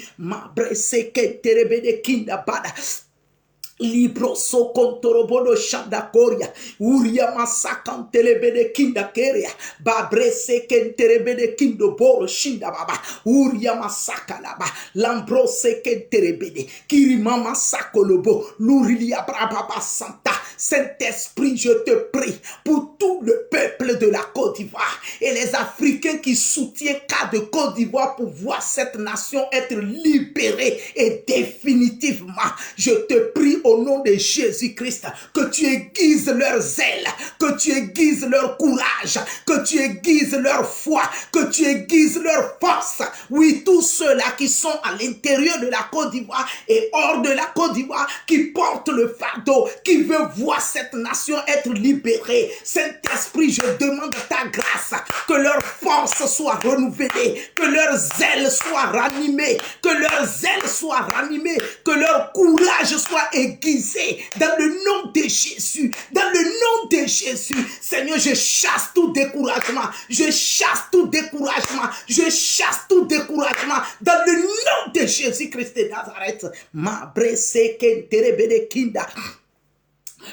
Libro so kontorobodo shandakoria uria masakantelebede kinda keria babre sekenterebede kindo boro shinda baba uria masakalaba lambro sekenterebede kirima masakolobo lurilia brababa santa. Saint-Esprit, je te prie pour tout le peuple de la Côte d'Ivoire et les Africains qui soutiennent cas de Côte d'Ivoire pour voir cette nation être libérée et définitivement. Je te prie au nom de Jésus-Christ que tu aiguises leurs ailes, que tu aiguises leur courage, que tu aiguises leur foi, que tu aiguises leur force. Oui, tous ceux-là qui sont à l'intérieur de la Côte d'Ivoire et hors de la Côte d'Ivoire, qui portent le fardeau, qui veulent voir cette nation être libérée. Saint-Esprit, je demande ta grâce, que leur force soit renouvelée, que leurs ailes soient ranimées, que leurs ailes soient ranimées, que leur courage soit aiguisé dans le nom de Jésus, dans le nom de Jésus. Seigneur, je chasse tout découragement, je chasse tout découragement, je chasse tout découragement dans le nom de Jésus-Christ de Nazareth. Ma bresse kenterebede kinda.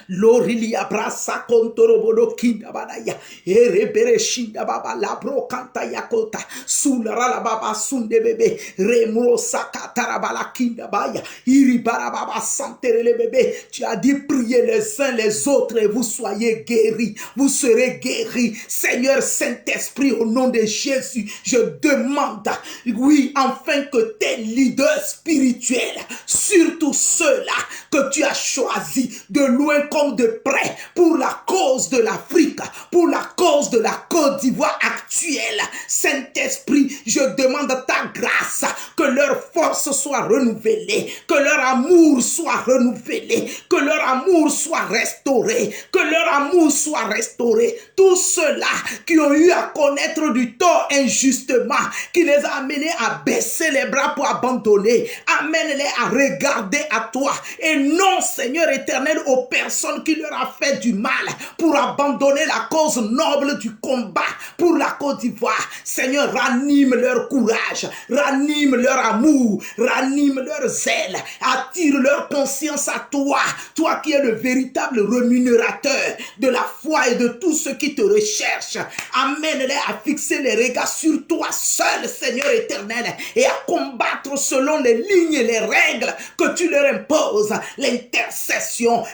Lorilia brasa kontorobodo kinda badaya erebere shinda baba labro kanta yakota sulara la baba sunde bebe remro sakatara bala kinda baya iribara baba santere le bébé. Tu as dit priez les uns les autres et vous soyez guéris, vous serez guéris. Seigneur Saint-Esprit, au nom de Jésus, je demande, oui, afin que tes leaders spirituels, surtout ceux-là que tu as choisis de loin comme de près pour la cause de l'Afrique, pour la cause de la Côte d'Ivoire actuelle. Saint-Esprit, je demande ta grâce, que leur force soit renouvelée, que leur amour soit renouvelé, que leur amour soit restauré, que leur amour soit restauré. Tous ceux-là qui ont eu à connaître du tort injustement, qui les a amenés à baisser les bras pour abandonner, amène-les à regarder à toi et non, Seigneur éternel, aux personnes qui leur a fait du mal pour abandonner la cause noble du combat pour la Côte d'Ivoire. Seigneur, ranime leur courage, ranime leur amour, ranime leur zèle, attire leur conscience à toi, toi qui es le véritable rémunérateur de la foi et de tous ceux qui te recherchent. Amène-les à fixer les regards sur toi seul, Seigneur éternel, et à combattre selon les lignes et les règles que tu leur imposes. L'intercession,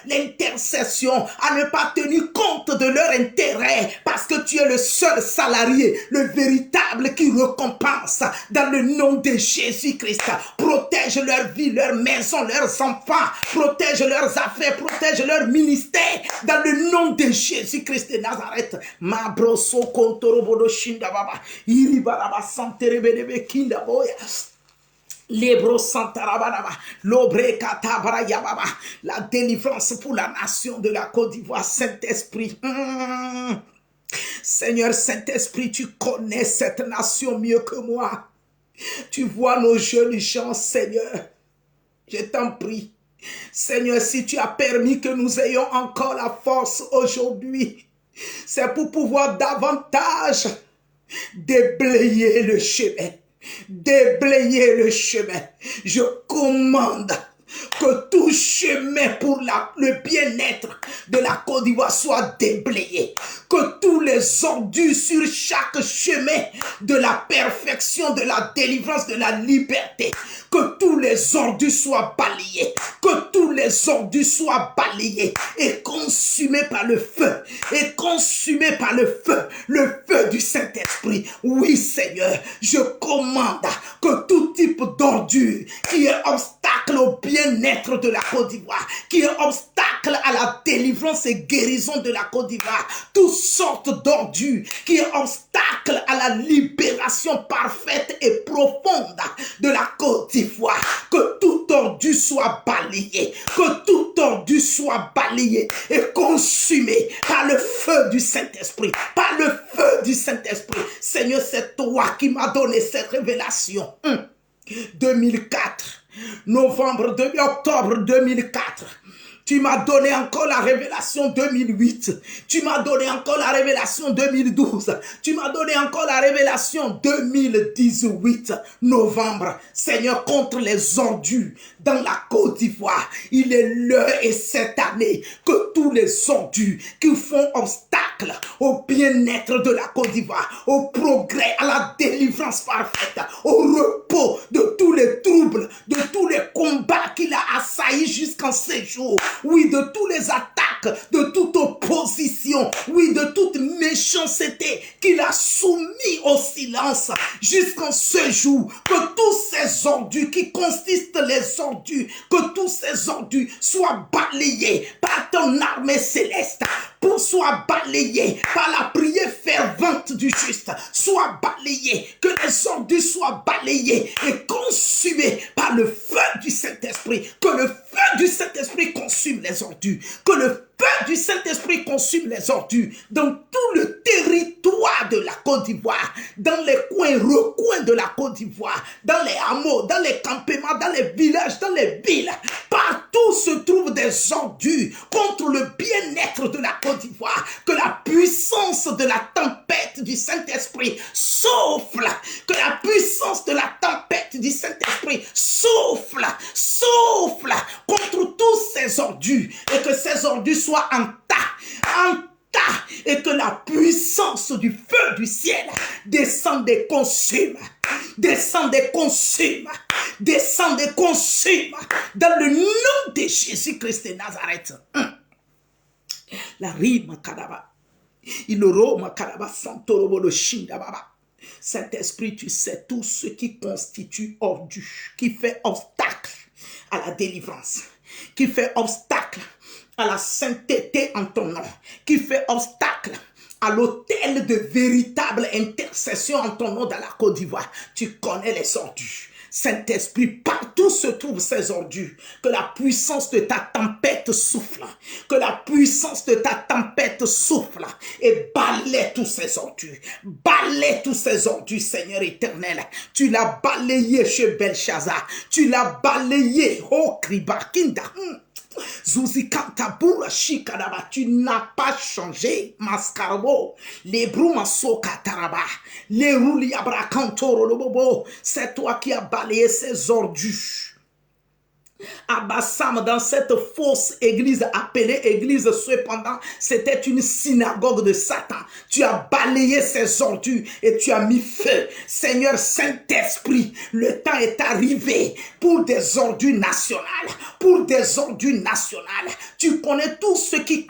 à ne pas tenir compte de leur intérêt, parce que tu es le seul véritable salarié, le véritable qui récompense dans le nom de Jésus-Christ. Protège leur vie, leur maison, leurs enfants, protège leurs affaires, protège leur ministère dans le nom de Jésus-Christ de Nazareth. Mabroso kontorobodo shinda baba, iribaraba santerebelebe kinda boya. Lebro Santarabanaba, Lobre Katabarayababa, la délivrance pour la nation de la Côte d'Ivoire, Saint-Esprit. Seigneur Saint-Esprit, tu connais cette nation mieux que moi. Tu vois nos jeunes gens, Seigneur. Je t'en prie. Seigneur, si tu as permis que nous ayons encore la force aujourd'hui, c'est pour pouvoir davantage déblayer le chemin. Déblayer le chemin. Je commande que tout chemin pour le bien-être de la Côte d'Ivoire soit déblayé. Que tous les ordures sur chaque chemin de la perfection, de la délivrance, de la liberté, que tous les ordures soient balayés. Que tous les ordures soient balayés et consumés par le feu. Et consumés par le feu du Saint-Esprit. Oui, Seigneur, je commande que tout type d'ordure qui est obstacle au bien-être de la Côte d'Ivoire, qui est obstacle à la délivrance et guérison de la Côte d'Ivoire, toutes sortes d'ordures qui est obstacle à la libération parfaite et profonde de la Côte d'Ivoire, que tout ordure soit balayé, que tout ordure soit balayé et consumé par le feu du Saint-Esprit, par le feu du Saint-Esprit. Seigneur, c'est toi qui m'as donné cette révélation. 2004, octobre 2004. Tu m'as donné encore la révélation 2008. Tu m'as donné encore la révélation 2012. Tu m'as donné encore la révélation 2018, novembre. Seigneur, contre les ordures dans la Côte d'Ivoire, il est l'heure et cette année que tous les ordures qui font obstacle au bien-être de la Côte d'Ivoire, au progrès, à la délivrance parfaite, au repos de tous les troubles, de tous les combats qu'il a assaillis jusqu'en ces jours. Oui, de tous les attaques, de toute opposition, oui, de toute méchanceté qu'il a soumis au silence jusqu'en ce jour. Que tous ces ordures qui consistent les ordures, que tous ces ordures soient balayés par ton armée céleste, pour soit balayés par la prière fervente du juste, soit balayés, que les ordures soient balayés et consumés par le feu du Saint-Esprit, que le feu du Saint-Esprit consume les ordures, que le feu du Saint-Esprit consume les ordures dans tout le territoire de la Côte d'Ivoire, dans les coins, recoins de la Côte d'Ivoire, dans les hameaux, dans les campements, dans les villages, dans les villes. Partout se trouvent des ordures contre le bien-être de la Côte d'Ivoire. Que la puissance de la tempête du Saint-Esprit souffle, que la puissance de la tempête du Saint-Esprit souffle contre tous ces ordures et que ces ordures soient en tas, et que la puissance du feu du ciel descende et consume, dans le nom de Jésus-Christ de Nazareth. La rime kadaba, il roma kadaba santorobo le shinda baba. Saint-Esprit, tu sais tout ce qui constitue ordure, qui fait obstacle à la délivrance, qui fait obstacle à la sainteté en ton nom, qui fait obstacle à l'autel de véritable intercession en ton nom dans la Côte d'Ivoire. Tu connais les ordures. Saint-Esprit, partout se trouvent ces ordures. Que la puissance de ta tempête souffle. Que la puissance de ta tempête souffle. Et balaie tous ces ordures. Balaie tous ces ordures, Seigneur éternel. Tu l'as balayé chez Belshazzar. Tu l'as balayé. Oh, Kribakinda. Zuzikantabura Shikadaba, tu n'as pas changé, Mascarabo, les Brumasoka Taraba, les Rouliabra Cantoro Lobobo, c'est toi qui as balayé ces ordures. Abassam, dans cette fausse église appelée église, cependant, c'était une synagogue de Satan. Tu as balayé ces ordures et tu as mis feu. Seigneur Saint-Esprit, le temps est arrivé pour des ordures nationales. Pour des ordures nationales. Tu connais tout ce qui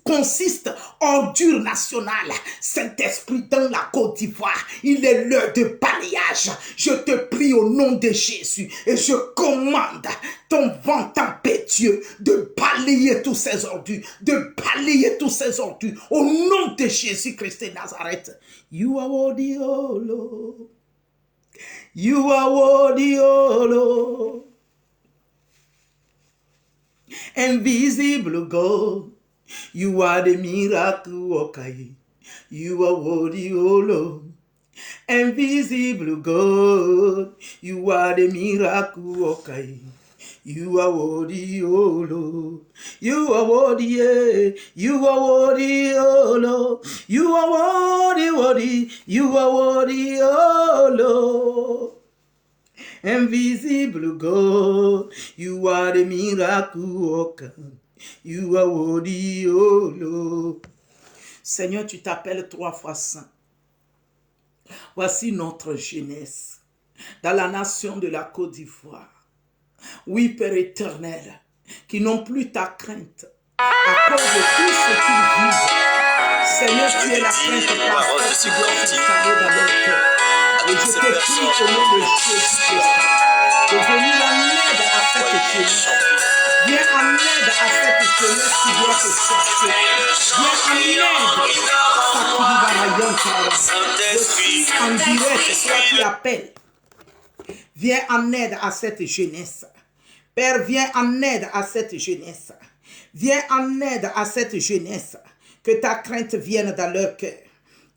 consiste ordures nationales. Saint-Esprit, dans la Côte d'Ivoire, il est l'heure de balayage. Je te prie au nom de Jésus et je commande ton vent impétueux de balayer tous ces ordures, de balayer tous ces ordures au nom de Jésus-Christ de Nazareth. You are worthy, oh Lord. You are worthy, oh Lord. Invisible God, you are the miracle worker. You are worthy, oh Lord. Invisible God, you are the miracle worker. You are worthy, oh Lord. You are worthy, yeah. You are worthy, oh Lord. You are worthy, worthy. You are worthy, oh Lord. Invisible God, you are the miracle worker. You are worthy, oh Lord. Seigneur, tu t'appelles 3 fois saint. Voici notre jeunesse dans la nation de la Côte d'Ivoire. Oui, Père éternel, qui n'ont plus ta crainte à cause de tout ce qu'ils vivent. Seigneur, tu es la crainte pasteur qui doit s'installer dans leur cœur. Et je te prie au nom de Jésus-Christ de venir en aide à cette jeunesse. Viens en aide à cette jeunesse qui doit se chercher. Viens en aide. Je suis en direct, toi qui appelles. Viens en aide à cette jeunesse. Père, viens en aide à cette jeunesse. Viens en aide à cette jeunesse. Que ta crainte vienne dans leur cœur.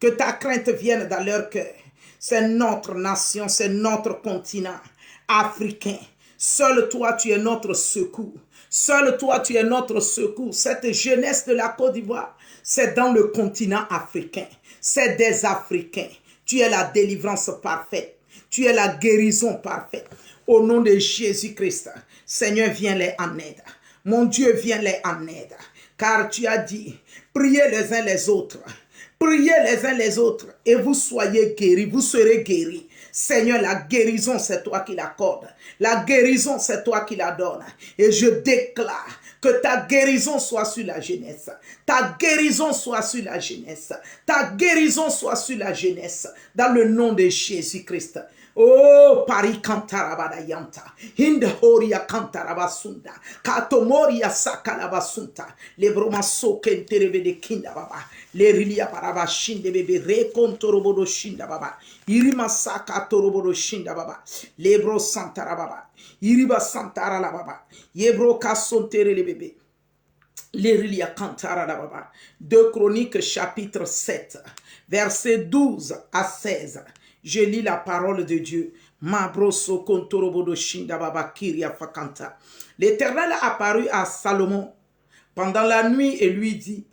Que ta crainte vienne dans leur cœur. C'est notre nation, c'est notre continent africain. Seul toi, tu es notre secours. Seul toi, tu es notre secours. Cette jeunesse de la Côte d'Ivoire, c'est dans le continent africain. C'est des Africains. Tu es la délivrance parfaite. Tu es la guérison parfaite. Au nom de Jésus-Christ, Seigneur, viens les en aide. Mon Dieu, viens les en aide. Car tu as dit, priez les uns les autres. Priez les uns les autres et vous soyez guéris, vous serez guéris. Seigneur, la guérison, c'est toi qui l'accordes. La guérison, c'est toi qui la donnes. Et je déclare que ta guérison soit sur la jeunesse. Ta guérison soit sur la jeunesse. Ta guérison soit sur la jeunesse. Dans le nom de Jésus-Christ. Oh, Paris Kantarabadayanta, Hindahoria Kantarabasunda, Katomoria Sakalabasunta, les bromasso Kenterebe de Kindababa, les Rilia Parabashin de bébé, Recontorobodo Shindababa, Irima Saka Torobodo Shindababa, les bro Santarababa, Iriba Santara la Baba, Yebro Kassontere les bébés. Les Rilia Kantarababa. 2 Chroniques chapitre 7, versets 12 à 16. Je lis la parole de Dieu. L'Éternel apparut à Salomon pendant la nuit et lui dit,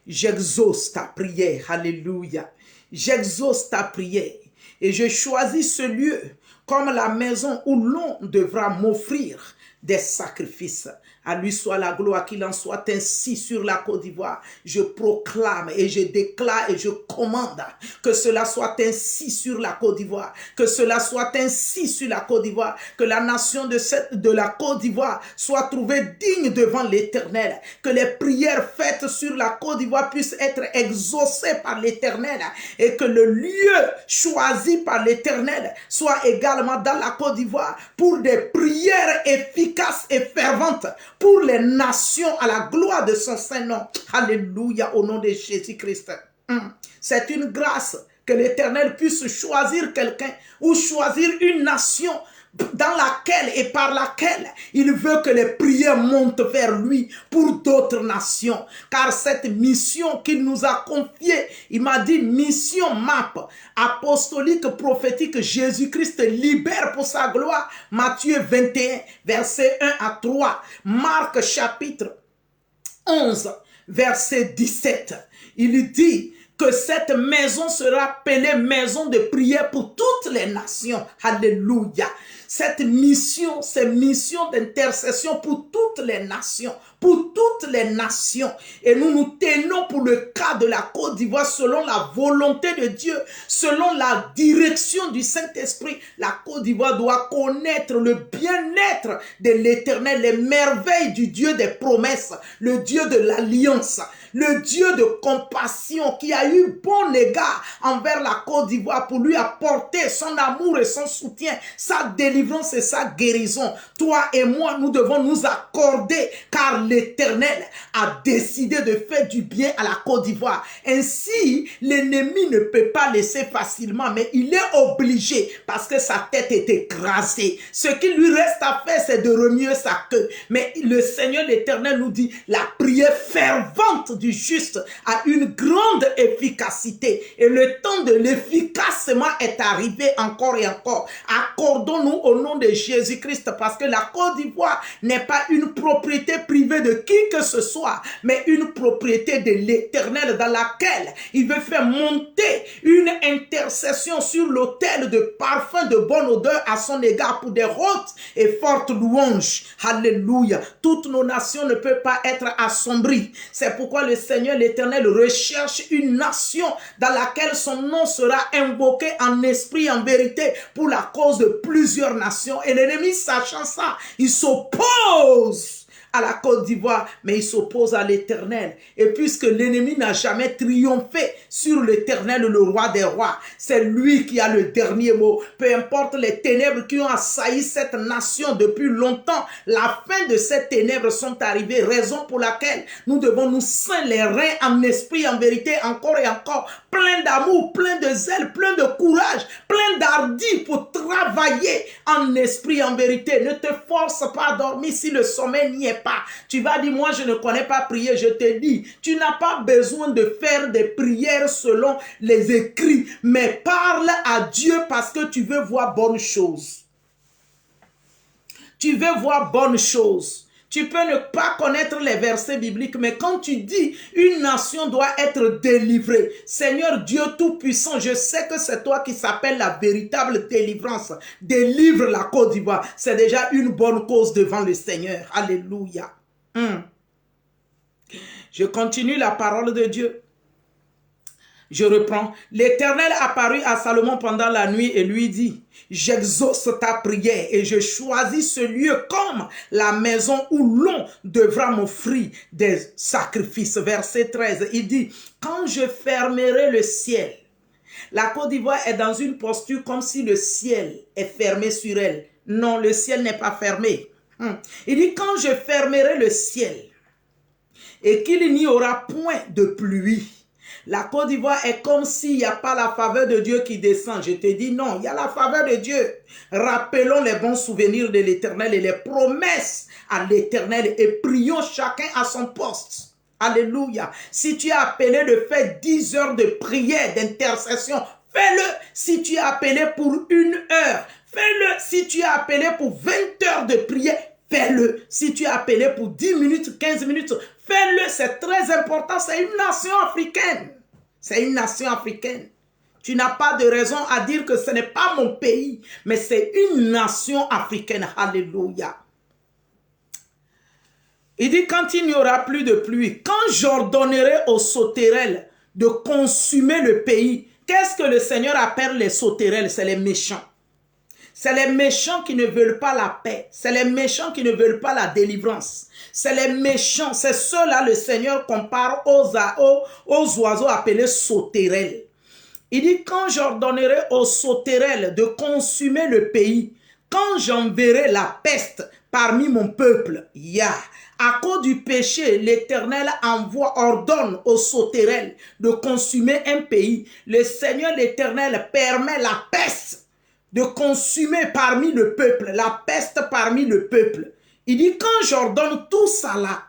j'exauce ta prière, alléluia. J'exauce ta prière et je choisis ce lieu comme la maison où l'on devra m'offrir des sacrifices. À lui soit la gloire, qu'il en soit ainsi sur la Côte d'Ivoire. Je proclame et je déclare et je commande que cela soit ainsi sur la Côte d'Ivoire. Que cela soit ainsi sur la Côte d'Ivoire. Que la nation de la Côte d'Ivoire soit trouvée digne devant l'Éternel. Que les prières faites sur la Côte d'Ivoire puissent être exaucées par l'Éternel. Et que le lieu choisi par l'Éternel soit également dans la Côte d'Ivoire pour des prières efficaces et ferventes pour les nations à la gloire de son Saint-Nom. Alléluia, au nom de Jésus-Christ. C'est une grâce que l'Éternel puisse choisir quelqu'un ou choisir une nation dans laquelle et par laquelle il veut que les prières montent vers lui pour d'autres nations. Car cette mission qu'il nous a confiée, il m'a dit mission MAP, apostolique, prophétique, Jésus-Christ libère pour sa gloire. Matthieu 21, versets 1 à 3. Marc chapitre 11, verset 17. Il dit que cette maison sera appelée maison de prière pour toutes les nations. Alléluia. Cette mission, c'est mission d'intercession pour toutes les nations. Pour toutes les nations. Et nous nous tenons pour le cas de la Côte d'Ivoire selon la volonté de Dieu, selon la direction du Saint-Esprit. La Côte d'Ivoire doit connaître le bien-être de l'Éternel, les merveilles du Dieu des promesses, le Dieu de l'alliance, le Dieu de compassion qui a eu bon égard envers la Côte d'Ivoire pour lui apporter son amour et son soutien, sa délivrance et sa guérison. Toi et moi, nous devons nous accorder car l'Éternel a décidé de faire du bien à la Côte d'Ivoire. Ainsi, l'ennemi ne peut pas laisser facilement, mais il est obligé parce que sa tête est écrasée. Ce qui lui reste à faire, c'est de remuer sa queue. Mais le Seigneur l'Éternel nous dit, la prière fervente du juste a une grande efficacité. Et le temps de l'efficacement est arrivé encore et encore. Accordons-nous au nom de Jésus-Christ parce que la Côte d'Ivoire n'est pas une propriété privée de qui que ce soit, mais une propriété de l'Éternel dans laquelle il veut faire monter une intercession sur l'autel de parfum de bonne odeur à son égard pour des hautes et fortes louanges. Alléluia. Toutes nos nations ne peuvent pas être assombries. C'est pourquoi le Seigneur l'Éternel recherche une nation dans laquelle son nom sera invoqué en esprit, en vérité, pour la cause de plusieurs nations. Et l'ennemi, sachant ça, il s'oppose à la Côte d'Ivoire, mais il s'oppose à l'Éternel. Et puisque l'ennemi n'a jamais triomphé sur l'Éternel, le roi des rois, c'est lui qui a le dernier mot. Peu importe les ténèbres qui ont assailli cette nation depuis longtemps, la fin de ces ténèbres sont arrivées, raison pour laquelle nous devons nous ceindre les reins en esprit, en vérité, encore et encore, plein d'amour, plein de zèle, plein de courage, plein d'hardi pour travailler en esprit, en vérité. Ne te force pas à dormir si le sommeil n'y est pas. Tu vas dire, moi je ne connais pas prier. Je te dis, tu n'as pas besoin de faire des prières selon les écrits, mais parle à Dieu parce que tu veux voir bonnes choses. Tu veux voir bonnes choses. Tu peux ne pas connaître les versets bibliques, mais quand tu dis une nation doit être délivrée, Seigneur Dieu Tout-Puissant, je sais que c'est toi qui s'appelle la véritable délivrance. Délivre la Côte d'Ivoire. C'est déjà une bonne cause devant le Seigneur. Alléluia. Je continue la parole de Dieu. Je reprends. L'Éternel apparut à Salomon pendant la nuit et lui dit, j'exauce ta prière et je choisis ce lieu comme la maison où l'on devra m'offrir des sacrifices. Verset 13, il dit, quand je fermerai le ciel. La Côte d'Ivoire est dans une posture comme si le ciel est fermé sur elle. Non, le ciel n'est pas fermé. Il dit, quand je fermerai le ciel et qu'il n'y aura point de pluie. La Côte d'Ivoire est comme s'il n'y a pas la faveur de Dieu qui descend. Je te dis non, il y a la faveur de Dieu. Rappelons les bons souvenirs de l'Éternel et les promesses à l'Éternel et prions chacun à son poste. Alléluia. Si tu es appelé de faire 10 heures de prière, d'intercession, fais-le. Si tu es appelé pour 1 heure, fais-le. Si tu es appelé pour 20 heures de prière, fais-le. Si tu es appelé pour 10 minutes, 15 minutes, fais-le. C'est très important. C'est une nation africaine. C'est une nation africaine. Tu n'as pas de raison à dire que ce n'est pas mon pays, mais c'est une nation africaine. Alléluia. Il dit quand il n'y aura plus de pluie, quand j'ordonnerai aux sauterelles de consumer le pays. Qu'est-ce que le Seigneur appelle les sauterelles? C'est les méchants. C'est les méchants qui ne veulent pas la paix. C'est les méchants qui ne veulent pas la délivrance. C'est les méchants. C'est ceux-là le Seigneur compare aux oiseaux appelés sauterelles. Il dit, quand j'ordonnerai aux sauterelles de consumer le pays, quand j'enverrai la peste parmi mon peuple, à cause du péché, l'Éternel ordonne aux sauterelles de consumer un pays. Le Seigneur l'Éternel permet la peste de consumer parmi le peuple, la peste parmi le peuple. Il dit, quand j'ordonne tout ça là,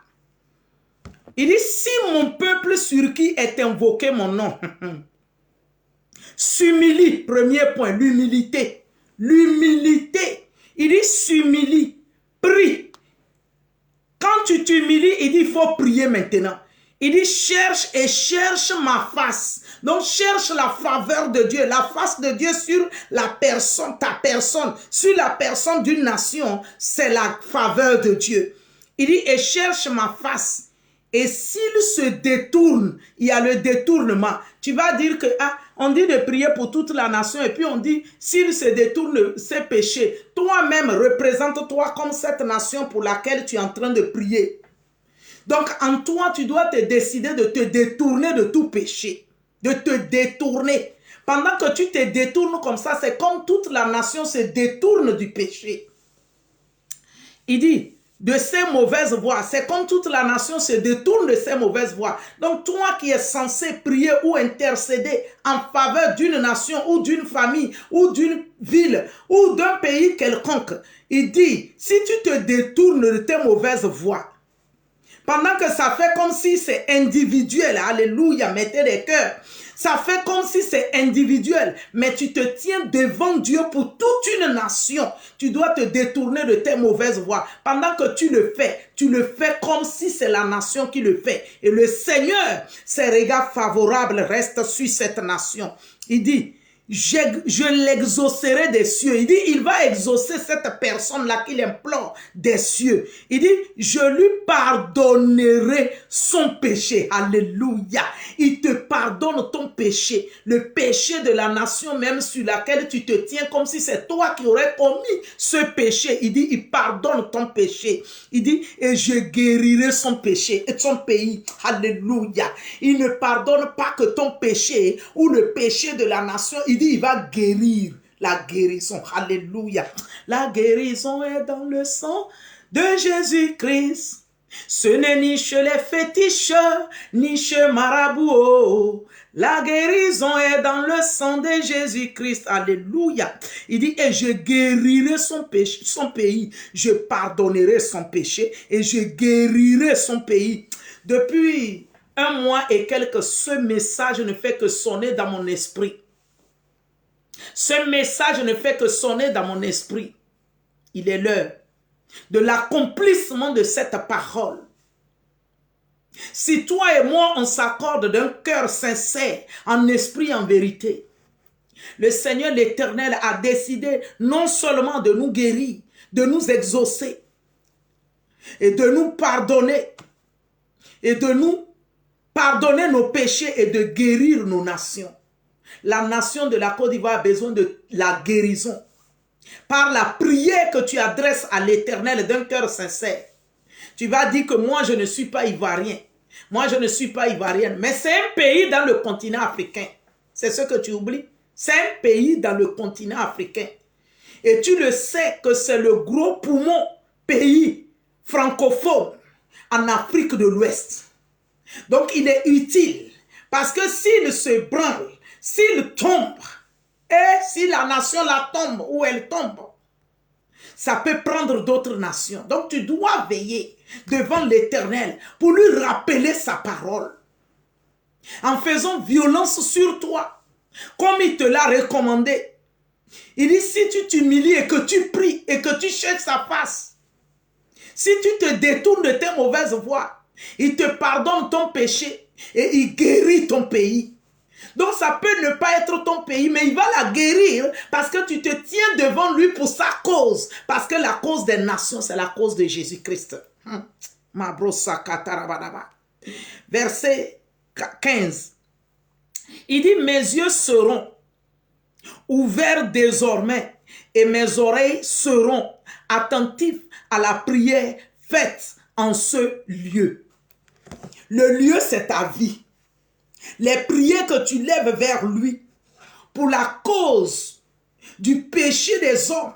il dit, si mon peuple sur qui est invoqué mon nom, s'humilie, premier point, l'humilité. L'humilité. Il dit, s'humilie, prie. Quand tu t'humilies, il dit, il faut prier maintenant. Il dit cherche et cherche ma face. Donc cherche la faveur de Dieu, la face de Dieu sur la personne, ta personne, sur la personne d'une nation, c'est la faveur de Dieu. Il dit et cherche ma face. Et s'il se détourne, il y a le détournement. Tu vas dire que, on dit de prier pour toute la nation et puis on dit, s'il se détourne ses péchés, toi-même représente-toi comme cette nation pour laquelle tu es en train de prier. Donc en toi, tu dois te décider de te détourner de tout péché. De te détourner. Pendant que tu te détournes comme ça, c'est comme toute la nation se détourne du péché. Il dit, de ces mauvaises voies. C'est comme toute la nation se détourne de ces mauvaises voies. Donc toi qui es censé prier ou intercéder en faveur d'une nation ou d'une famille ou d'une ville ou d'un pays quelconque, il dit, si tu te détournes de tes mauvaises voies, pendant que ça fait comme si c'est individuel, alléluia, mettez les cœurs. Ça fait comme si c'est individuel, mais tu te tiens devant Dieu pour toute une nation. Tu dois te détourner de tes mauvaises voies. Pendant que tu le fais comme si c'est la nation qui le fait. Et le Seigneur, ses regards favorables restent sur cette nation. Il dit, je l'exaucerai des cieux. Il dit, il va exaucer cette personne-là qu'il implore des cieux. Il dit, je lui pardonnerai son péché. Alléluia. Il te pardonne ton péché. Le péché de la nation même sur laquelle tu te tiens comme si c'est toi qui aurais commis ce péché. Il dit, il pardonne ton péché. Il dit, et je guérirai son péché et son pays. Alléluia. Il ne pardonne pas que ton péché ou le péché de la nation. Il dit, il va guérir la guérison. Alléluia. La guérison est dans le sang de Jésus-Christ. Ce n'est ni chez les fétiches, ni chez marabout. La guérison est dans le sang de Jésus-Christ. Alléluia. Il dit, et je guérirai son péché, son pays. Je pardonnerai son péché et je guérirai son pays. Depuis 1 mois et quelques, ce message ne fait que sonner dans mon esprit. Ce message ne fait que sonner dans mon esprit. Il est l'heure de l'accomplissement de cette parole. Si toi et moi, on s'accorde d'un cœur sincère, en esprit, en vérité, le Seigneur l'Éternel a décidé non seulement de nous guérir, de nous exaucer, et de nous pardonner, et de nous pardonner nos péchés et de guérir nos nations. La nation de la Côte d'Ivoire a besoin de la guérison. Par la prière que tu adresses à l'Éternel d'un cœur sincère, tu vas dire que moi je ne suis pas ivoirien. Moi je ne suis pas ivoirienne. Mais c'est un pays dans le continent africain. C'est ce que tu oublies. C'est un pays dans le continent africain. Et tu le sais que c'est le gros poumon pays francophone en Afrique de l'Ouest. Donc il est utile. Parce que s'il se branle, s'il tombe, et si la nation la tombe ou elle tombe, ça peut prendre d'autres nations. Donc tu dois veiller devant l'Éternel pour lui rappeler sa parole. En faisant violence sur toi, comme il te l'a recommandé. Il dit, si tu t'humilies et que tu pries et que tu cherches sa face, si tu te détournes de tes mauvaises voies, il te pardonne ton péché et il guérit ton pays. Donc ça peut ne pas être ton pays, mais il va la guérir parce que tu te tiens devant lui pour sa cause. Parce que la cause des nations, c'est la cause de Jésus-Christ. Verset 15. Il dit, mes yeux seront ouverts désormais et mes oreilles seront attentives à la prière faite en ce lieu. Le lieu, c'est ta vie. Les prières que tu lèves vers lui pour la cause du péché des hommes.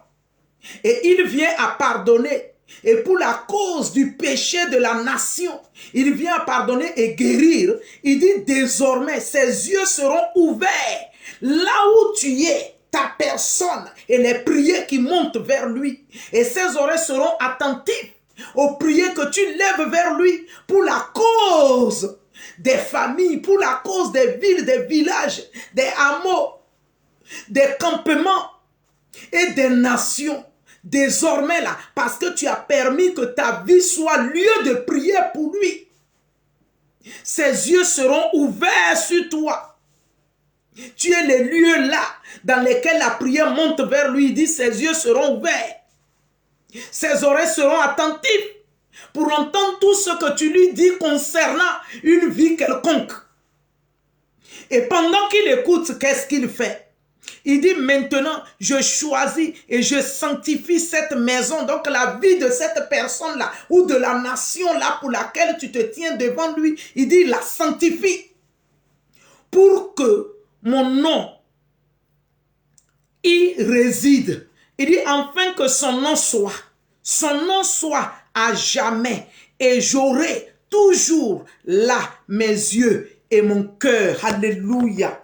Et il vient à pardonner. Et pour la cause du péché de la nation, il vient à pardonner et guérir. Il dit désormais, ses yeux seront ouverts. Là où tu es, ta personne et les prières qui montent vers lui. Et ses oreilles seront attentives aux prières que tu lèves vers lui pour la cause des familles, pour la cause des villes, des villages, des hameaux, des campements et des nations. Désormais là, parce que tu as permis que ta vie soit lieu de prière pour lui. Ses yeux seront ouverts sur toi. Tu es les lieux là dans lesquels la prière monte vers lui. Il dit, ses yeux seront ouverts. Ses oreilles seront attentives pour entendre tout ce que tu lui dis concernant une vie quelconque. Et pendant qu'il écoute, qu'est-ce qu'il fait? Il dit, maintenant, je choisis et je sanctifie cette maison. Donc, la vie de cette personne-là ou de la nation-là pour laquelle tu te tiens devant lui, il dit, il la sanctifie pour que mon nom y réside. Il dit, afin que son nom soit à jamais. Et j'aurai toujours là mes yeux et mon cœur. Alléluia.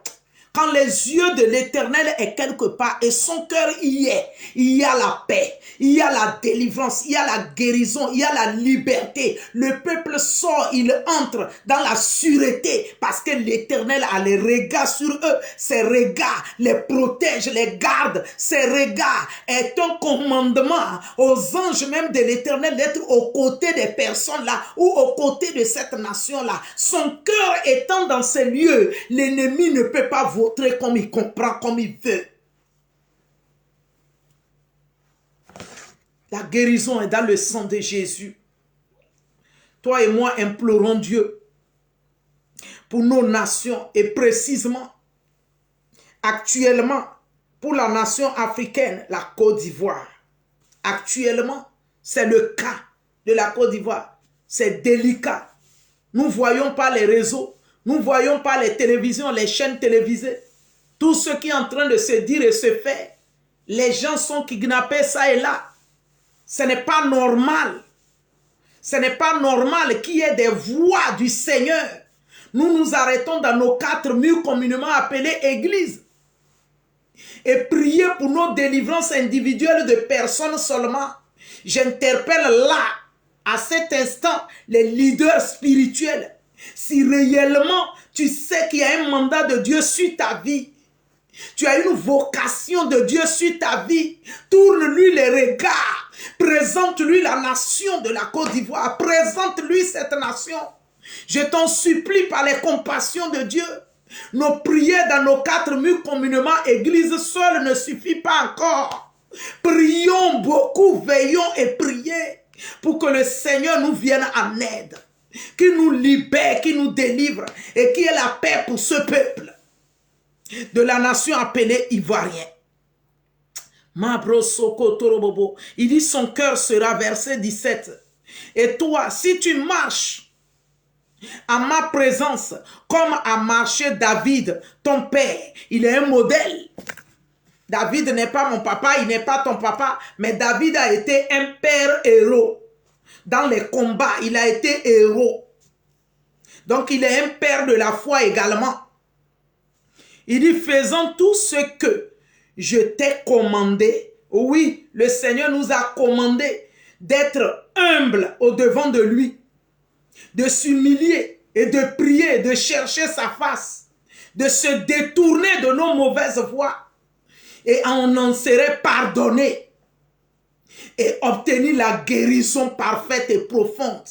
Quand les yeux de l'Éternel est quelque part et son cœur y est, il y a la paix, il y a la délivrance, il y a la guérison, il y a la liberté. Le peuple sort, il entre dans la sûreté parce que l'Éternel a les regards sur eux. Ses regards les protègent, les gardent. Ses regards est un commandement aux anges même de l'Éternel d'être aux côtés des personnes là ou aux côtés de cette nation là. Son cœur étant dans ces lieux, l'ennemi ne peut pas vautrer comme il comprend, comme il veut. La guérison est dans le sang de Jésus. Toi et moi implorons Dieu pour nos nations et précisément, actuellement, pour la nation africaine, la Côte d'Ivoire. Actuellement, c'est le cas de la Côte d'Ivoire. C'est délicat. Nous ne voyons pas les réseaux. Nous ne voyons pas les télévisions, les chaînes télévisées. Tout ce qui est en train de se dire et se faire. Les gens sont kidnappés ça et là. Ce n'est pas normal. Ce n'est pas normal qu'il y ait des voix du Seigneur. Nous nous arrêtons dans nos 4 murs communément appelés églises. Et prier pour nos délivrances individuelles de personnes seulement. J'interpelle là, à cet instant, les leaders spirituels. Si réellement tu sais qu'il y a un mandat de Dieu sur ta vie, tu as une vocation de Dieu sur ta vie, tourne-lui les regards, présente-lui la nation de la Côte d'Ivoire, présente-lui cette nation. Je t'en supplie par les compassions de Dieu. Nos prières dans nos 4 murs communément église seules ne suffit pas encore. Prions beaucoup, veillons et priez pour que le Seigneur nous vienne en aide. Qui nous libère, qui nous délivre et qui est la paix pour ce peuple de la nation appelée Ivoirien. Il dit son cœur sera verset 17. Et toi, si tu marches en ma présence comme a marché David, ton père, il est un modèle. David n'est pas mon papa, il n'est pas ton papa, mais David a été un père héros. Dans les combats, il a été héros. Donc, il est un père de la foi également. Il dit, faisons tout ce que je t'ai commandé. Oui, le Seigneur nous a commandé d'être humble au devant de lui, de s'humilier et de prier, de chercher sa face, de se détourner de nos mauvaises voies. Et on en serait pardonné. Et obtenir la guérison parfaite et profonde.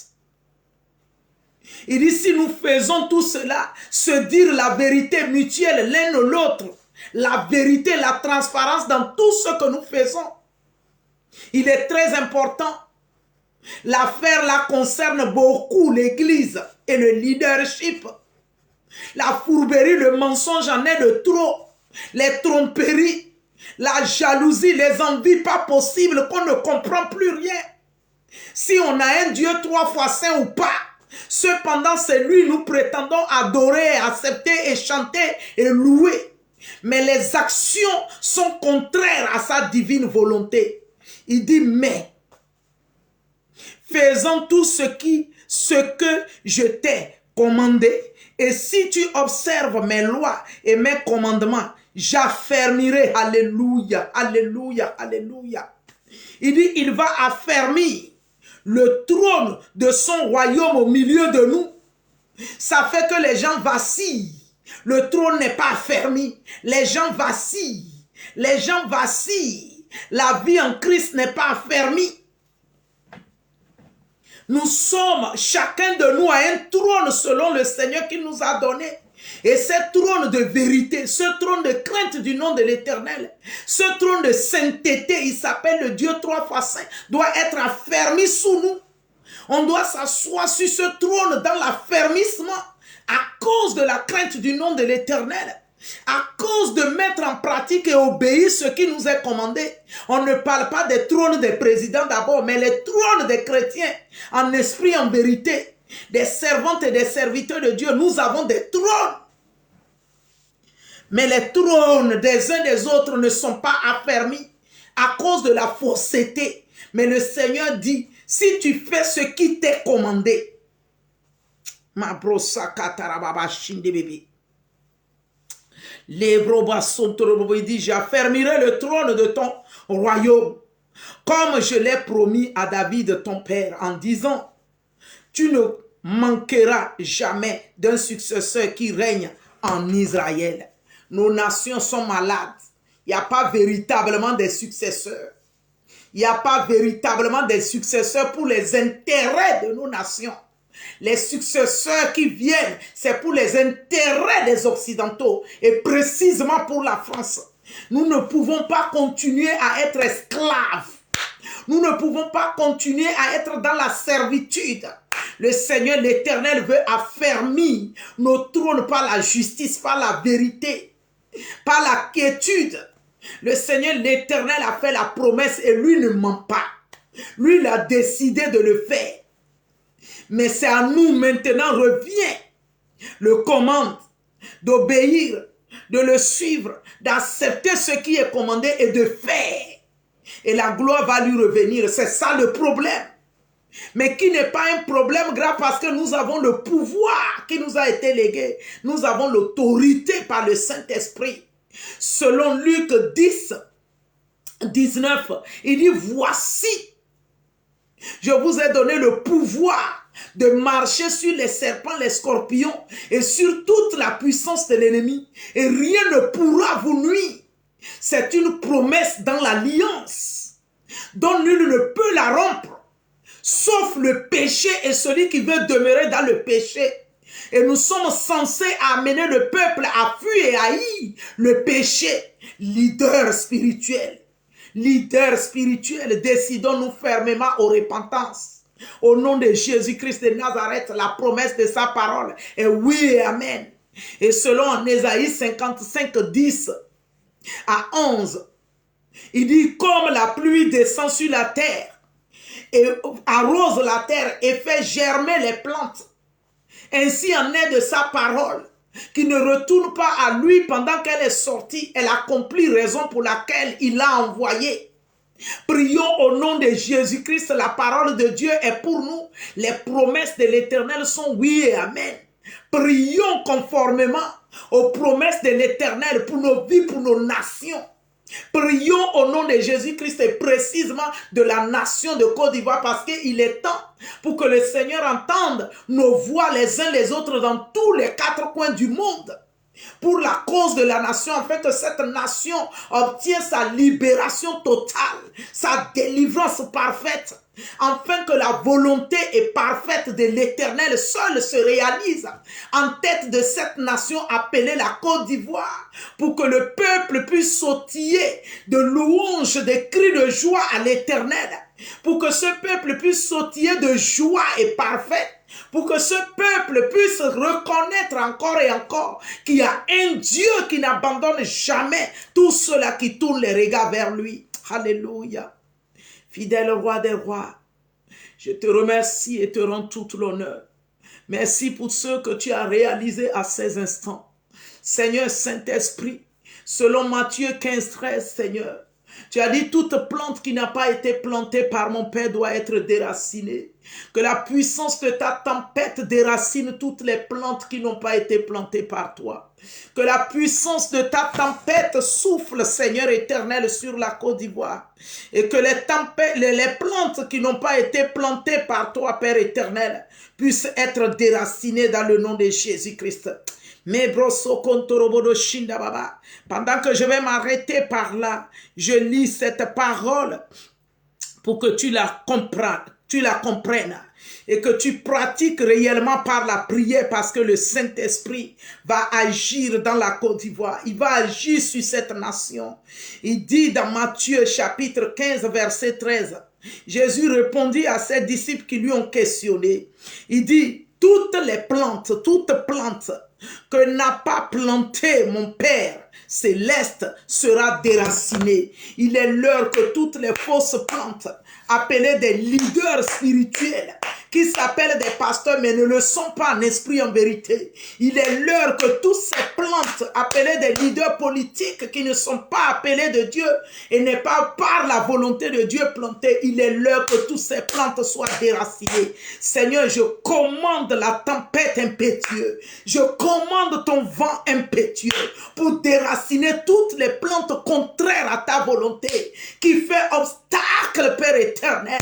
Il dit, si nous faisons tout cela, se dire la vérité mutuelle l'un ou l'autre, la vérité, la transparence dans tout ce que nous faisons, il est très important. L'affaire là concerne beaucoup l'église et le leadership. La fourberie, le mensonge en est de trop. Les tromperies, la jalousie, les envies pas possibles qu'on ne comprend plus rien. Si on a un Dieu 3 fois saint ou pas, cependant c'est lui nous prétendons adorer, accepter et chanter et louer. Mais les actions sont contraires à sa divine volonté. Il dit mais faisons tout ce que je t'ai commandé. Et si tu observes mes lois et mes commandements, j'affermirai, alléluia, alléluia, alléluia. Il dit, il va affermir le trône de son royaume au milieu de nous. Ça fait que les gens vacillent. Le trône n'est pas affermi. Les gens vacillent. Les gens vacillent. La vie en Christ n'est pas affermie. Nous sommes, chacun de nous a un trône selon le Seigneur qui nous a donné. Et ce trône de vérité, ce trône de crainte du nom de l'Éternel, ce trône de sainteté, il s'appelle le Dieu 3 fois saint, doit être affermi sous nous. On doit s'asseoir sur ce trône dans l'affermissement à cause de la crainte du nom de l'Éternel. À cause de mettre en pratique et obéir ce qui nous est commandé. On ne parle pas des trônes des présidents d'abord, mais les trônes des chrétiens, en esprit, en vérité, des servantes et des serviteurs de Dieu. Nous avons des trônes. Mais les trônes des uns des autres ne sont pas affermis à cause de la fausseté. Mais le Seigneur dit, si tu fais ce qui t'est commandé, ma brossa katarababa shinde bébé. Il dit, j'affermirai le trône de ton royaume, comme je l'ai promis à David ton père, en disant, tu ne manqueras jamais d'un successeur qui règne en Israël. Nos nations sont malades. Il n'y a pas véritablement des successeurs. Il n'y a pas véritablement des successeurs pour les intérêts de nos nations. Les successeurs qui viennent, c'est pour les intérêts des Occidentaux et précisément pour la France. Nous ne pouvons pas continuer à être esclaves. Nous ne pouvons pas continuer à être dans la servitude. Le Seigneur l'Éternel veut affermir nos trônes par la justice, par la vérité, par la quiétude. Le Seigneur l'Éternel a fait la promesse et lui ne ment pas. Lui, il a décidé de le faire. Mais c'est à nous maintenant revient le commande d'obéir, de le suivre, d'accepter ce qui est commandé et de faire. Et la gloire va lui revenir. C'est ça le problème. Mais qui n'est pas un problème grave parce que nous avons le pouvoir qui nous a été légué. Nous avons l'autorité par le Saint-Esprit. Selon Luc 10, 19, il dit, voici, je vous ai donné le pouvoir de marcher sur les serpents, les scorpions et sur toute la puissance de l'ennemi. Et rien ne pourra vous nuire. C'est une promesse dans l'alliance dont nul ne peut la rompre, sauf le péché et celui qui veut demeurer dans le péché. Et nous sommes censés amener le peuple à fuir et haïr le péché. Leader spirituel, décidons-nous fermement aux repentances. Au nom de Jésus-Christ de Nazareth, la promesse de sa parole est oui et amen. Et selon Ésaïe 55, 10 à 11, il dit, comme la pluie descend sur la terre et arrose la terre et fait germer les plantes, ainsi en est de sa parole, qui ne retourne pas à lui pendant qu'elle est sortie. Elle accomplit raison pour laquelle il l'a envoyée. Prions au nom de Jésus-Christ. La parole de Dieu est pour nous. Les promesses de l'Éternel sont oui et amen. Prions conformément aux promesses de l'Éternel pour nos vies, pour nos nations. Prions au nom de Jésus-Christ et précisément de la nation de Côte d'Ivoire parce qu'il est temps pour que le Seigneur entende nos voix les uns les autres dans tous les 4 coins du monde. Pour la cause de la nation, afin que cette nation obtienne sa libération totale, sa délivrance parfaite, afin que la volonté est parfaite de l'Éternel seul se réalise en tête de cette nation appelée la Côte d'Ivoire, pour que le peuple puisse sautiller de louanges, de cris de joie à l'Éternel, pour que ce peuple puisse sautiller de joie et parfaite, pour que ce peuple puisse reconnaître encore et encore qu'il y a un Dieu qui n'abandonne jamais tous ceux-là qui tournent les regards vers lui. Alléluia. Fidèle roi des rois, je te remercie et te rends tout l'honneur. Merci pour ce que tu as réalisé à ces instants. Seigneur Saint-Esprit, selon Matthieu 15, 13, Seigneur, tu as dit toute plante qui n'a pas été plantée par mon Père doit être déracinée. Que la puissance de ta tempête déracine toutes les plantes qui n'ont pas été plantées par toi. Que la puissance de ta tempête souffle, Seigneur éternel, sur la Côte d'Ivoire. Et que les plantes qui n'ont pas été plantées par toi, Père éternel, puissent être déracinées dans le nom de Jésus-Christ. Pendant que je vais m'arrêter par là, je lis cette parole pour que tu la comprennes. et que tu pratiques réellement par la prière parce que le Saint-Esprit va agir dans la Côte d'Ivoire. Il va agir sur cette nation. Il dit dans Matthieu chapitre 15 verset 13, Jésus répondit à ses disciples qui lui ont questionné. Il dit, toutes plantes que n'a pas planté mon Père céleste sera déracinée. Il est l'heure que toutes les fausses plantes appelées des leaders spirituels qui s'appellent des pasteurs mais ne le sont pas en esprit en vérité. Il est l'heure que toutes ces plantes appelées des leaders politiques qui ne sont pas appelés de Dieu et n'est pas par la volonté de Dieu plantées, il est l'heure que toutes ces plantes soient déracinées. Seigneur, je commande la tempête impétueuse. Je commande ton vent impétueux pour déraciner toutes les plantes contraires à ta volonté qui fait obstacle, Père éternel,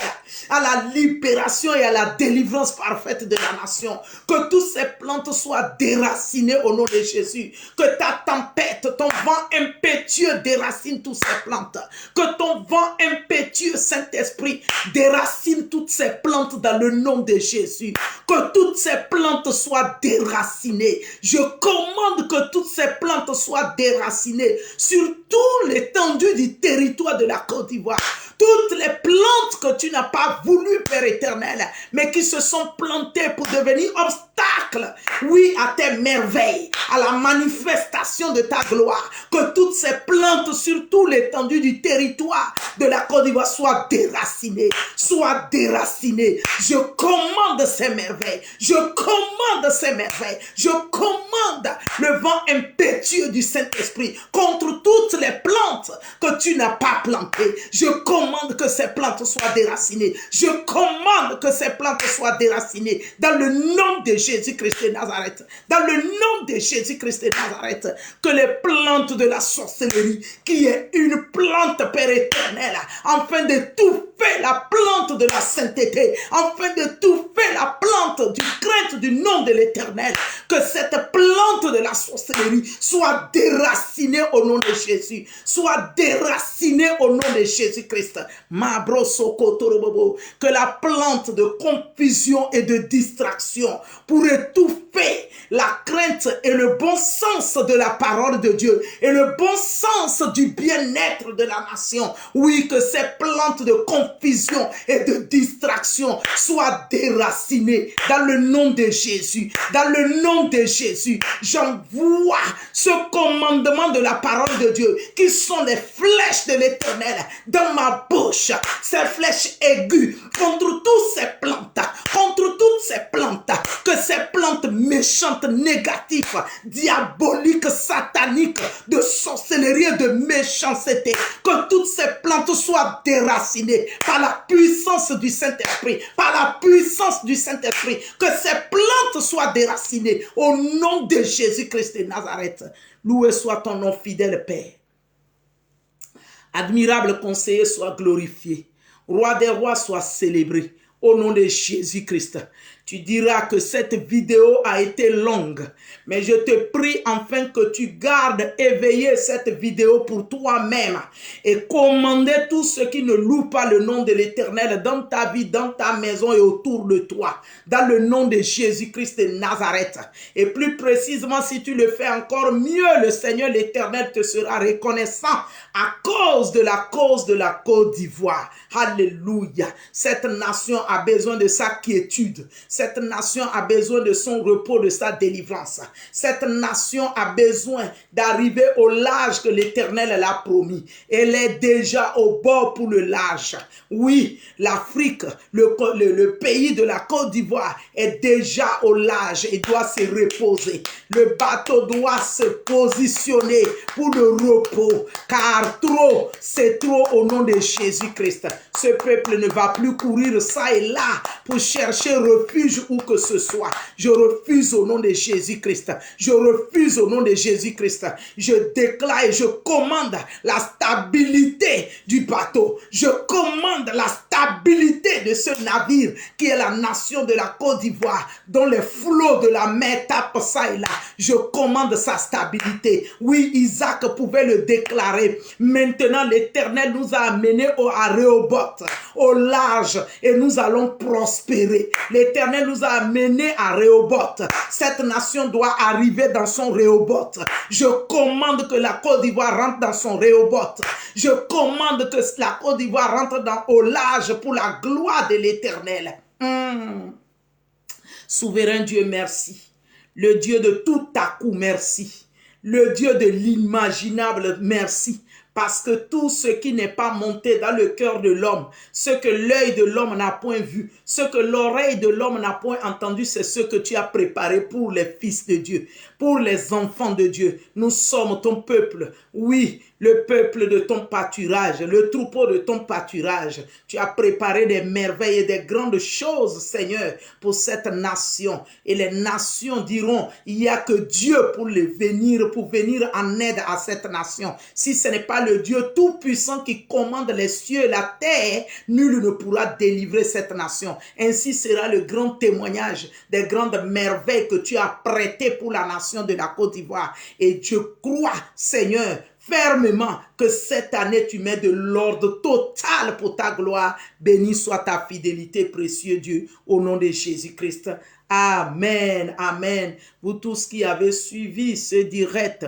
à la libération et à la délivrance parfaite de la nation. Que toutes ces plantes soient déracinées au nom de Jésus. Que ta tempête, ton vent impétueux déracine toutes ces plantes. Que ton vent impétueux, Saint-Esprit, déracine toutes ces plantes dans le nom de Jésus. Que toutes ces plantes soient déracinées. Je commande que toutes ces plantes soient déracinées sur tout l'étendue du territoire de la Côte d'Ivoire. Toutes les plantes que tu n'as pas voulu, Père éternel, mais qui se sont plantées pour devenir obstacle, oui, à tes merveilles, à la manifestation de ta gloire. Que toutes ces plantes sur tout l'étendue du territoire de la Côte d'Ivoire soient déracinées. Soient déracinées. Je commande ces merveilles. Je commande ces merveilles. Je commande le vent impétueux du Saint-Esprit contre toutes les plantes que tu n'as pas plantées. Je commande que ces plantes soient déracinées. Je commande que ces plantes soient déracinées dans le nom de Jésus-Christ de Nazareth. Dans le nom de Jésus-Christ de Nazareth. Que les plantes de la sorcellerie, qui est une plante, Père éternel, afin d'étouffer la plante de la sainteté, afin d'étouffer la plante du crainte du nom de l'Éternel, que cette plante de la sorcellerie soit déracinée au nom de Jésus. Soit déracinée au nom de Jésus-Christ. Que la plante de confusion et de distraction pour étouffer la crainte et le bon sens de la parole de Dieu et le bon sens du bien-être de la nation. Oui, que ces plantes de confusion et de distraction soient déracinées dans le nom de Jésus. Dans le nom de Jésus, j'envoie ce commandement de la parole de Dieu qui sont les flèches de l'Éternel dans ma bouche. Ces flèches aiguës contre toutes ces plantes, contre toutes ces plantes, que ces plantes méchantes, négatives, diaboliques, sataniques, de sorcellerie et de méchanceté, que toutes ces plantes soient déracinées par la puissance du Saint-Esprit, par la puissance du Saint-Esprit, que ces plantes soient déracinées au nom de Jésus-Christ de Nazareth. Loué soit ton nom, fidèle Père. Admirable conseiller, soit glorifié. Roi des rois, soit célébré. Au nom de Jésus-Christ. Tu diras que cette vidéo a été longue, mais je te prie afin que tu gardes éveillée cette vidéo pour toi-même et commander tous ceux qui ne louent pas le nom de l'Éternel dans ta vie, dans ta maison et autour de toi, dans le nom de Jésus-Christ de Nazareth. Et plus précisément, si tu le fais encore mieux, le Seigneur l'Éternel te sera reconnaissant à cause de la Côte d'Ivoire. Alléluia. Cette nation a besoin de sa quiétude. Cette nation a besoin de son repos, de sa délivrance. Cette nation a besoin d'arriver au large que l'Éternel l'a promis. Elle est déjà au bord pour le large. Oui, l'Afrique, le pays de la Côte d'Ivoire est déjà au large et doit se reposer. Le bateau doit se positionner pour le repos, car trop, c'est trop au nom de Jésus-Christ. Ce peuple ne va plus courir ça et là pour chercher refuge refuse où que ce soit. Je refuse au nom de Jésus-Christ. Je refuse au nom de Jésus-Christ. Je déclare et je commande la stabilité du bateau. Je commande la stabilité de ce navire qui est la nation de la Côte d'Ivoire, dont les flots de la mer tapent ça et là. Je commande sa stabilité. Oui, Isaac pouvait le déclarer. Maintenant, l'Éternel nous a amenés à Rehoboth, au large, et nous allons prospérer. L'Éternel nous a amenés à Rehoboth. Cette nation doit arriver dans son Rehoboth. Je commande que la Côte d'Ivoire rentre dans son Rehoboth. Je commande que la Côte d'Ivoire rentre au large pour la gloire de l'Éternel. Souverain Dieu, merci. Le Dieu de tout à coup, merci. Le Dieu de l'imaginable, merci. Parce que tout ce qui n'est pas monté dans le cœur de l'homme, ce que l'œil de l'homme n'a point vu, ce que l'oreille de l'homme n'a point entendu, c'est ce que tu as préparé pour les fils de Dieu, pour les enfants de Dieu. Nous sommes ton peuple, oui, le peuple de ton pâturage, le troupeau de ton pâturage. Tu as préparé des merveilles et des grandes choses, Seigneur, pour cette nation. Et les nations diront, il n'y a que Dieu pour venir en aide à cette nation. Si ce n'est pas le Dieu tout-puissant qui commande les cieux et la terre, nul ne pourra délivrer cette nation. Ainsi sera le grand témoignage des grandes merveilles que tu as prêtées pour la nation de la Côte d'Ivoire. Et je crois, Seigneur, fermement que cette année tu mets de l'ordre total pour ta gloire. Béni soit ta fidélité, précieux Dieu, au nom de Jésus-Christ. Amen, amen. Vous tous qui avez suivi ce direct,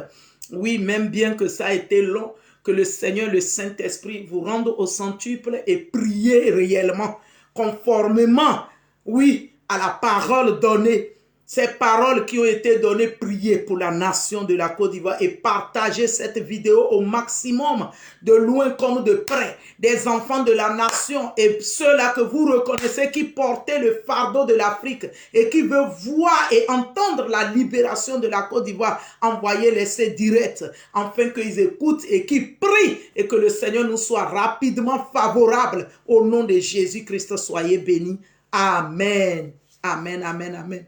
oui, même bien que ça a été long, que le Seigneur, le Saint-Esprit vous rende au centuple et priez réellement, conformément, oui, à la parole donnée. Ces paroles qui ont été données, priez pour la nation de la Côte d'Ivoire et partagez cette vidéo au maximum, de loin comme de près, des enfants de la nation et ceux-là que vous reconnaissez qui portaient le fardeau de l'Afrique et qui veulent voir et entendre la libération de la Côte d'Ivoire. Envoyez-les ces directs afin qu'ils écoutent et qu'ils prient et que le Seigneur nous soit rapidement favorable. Au nom de Jésus-Christ, soyez bénis. Amen. Amen, amen, amen.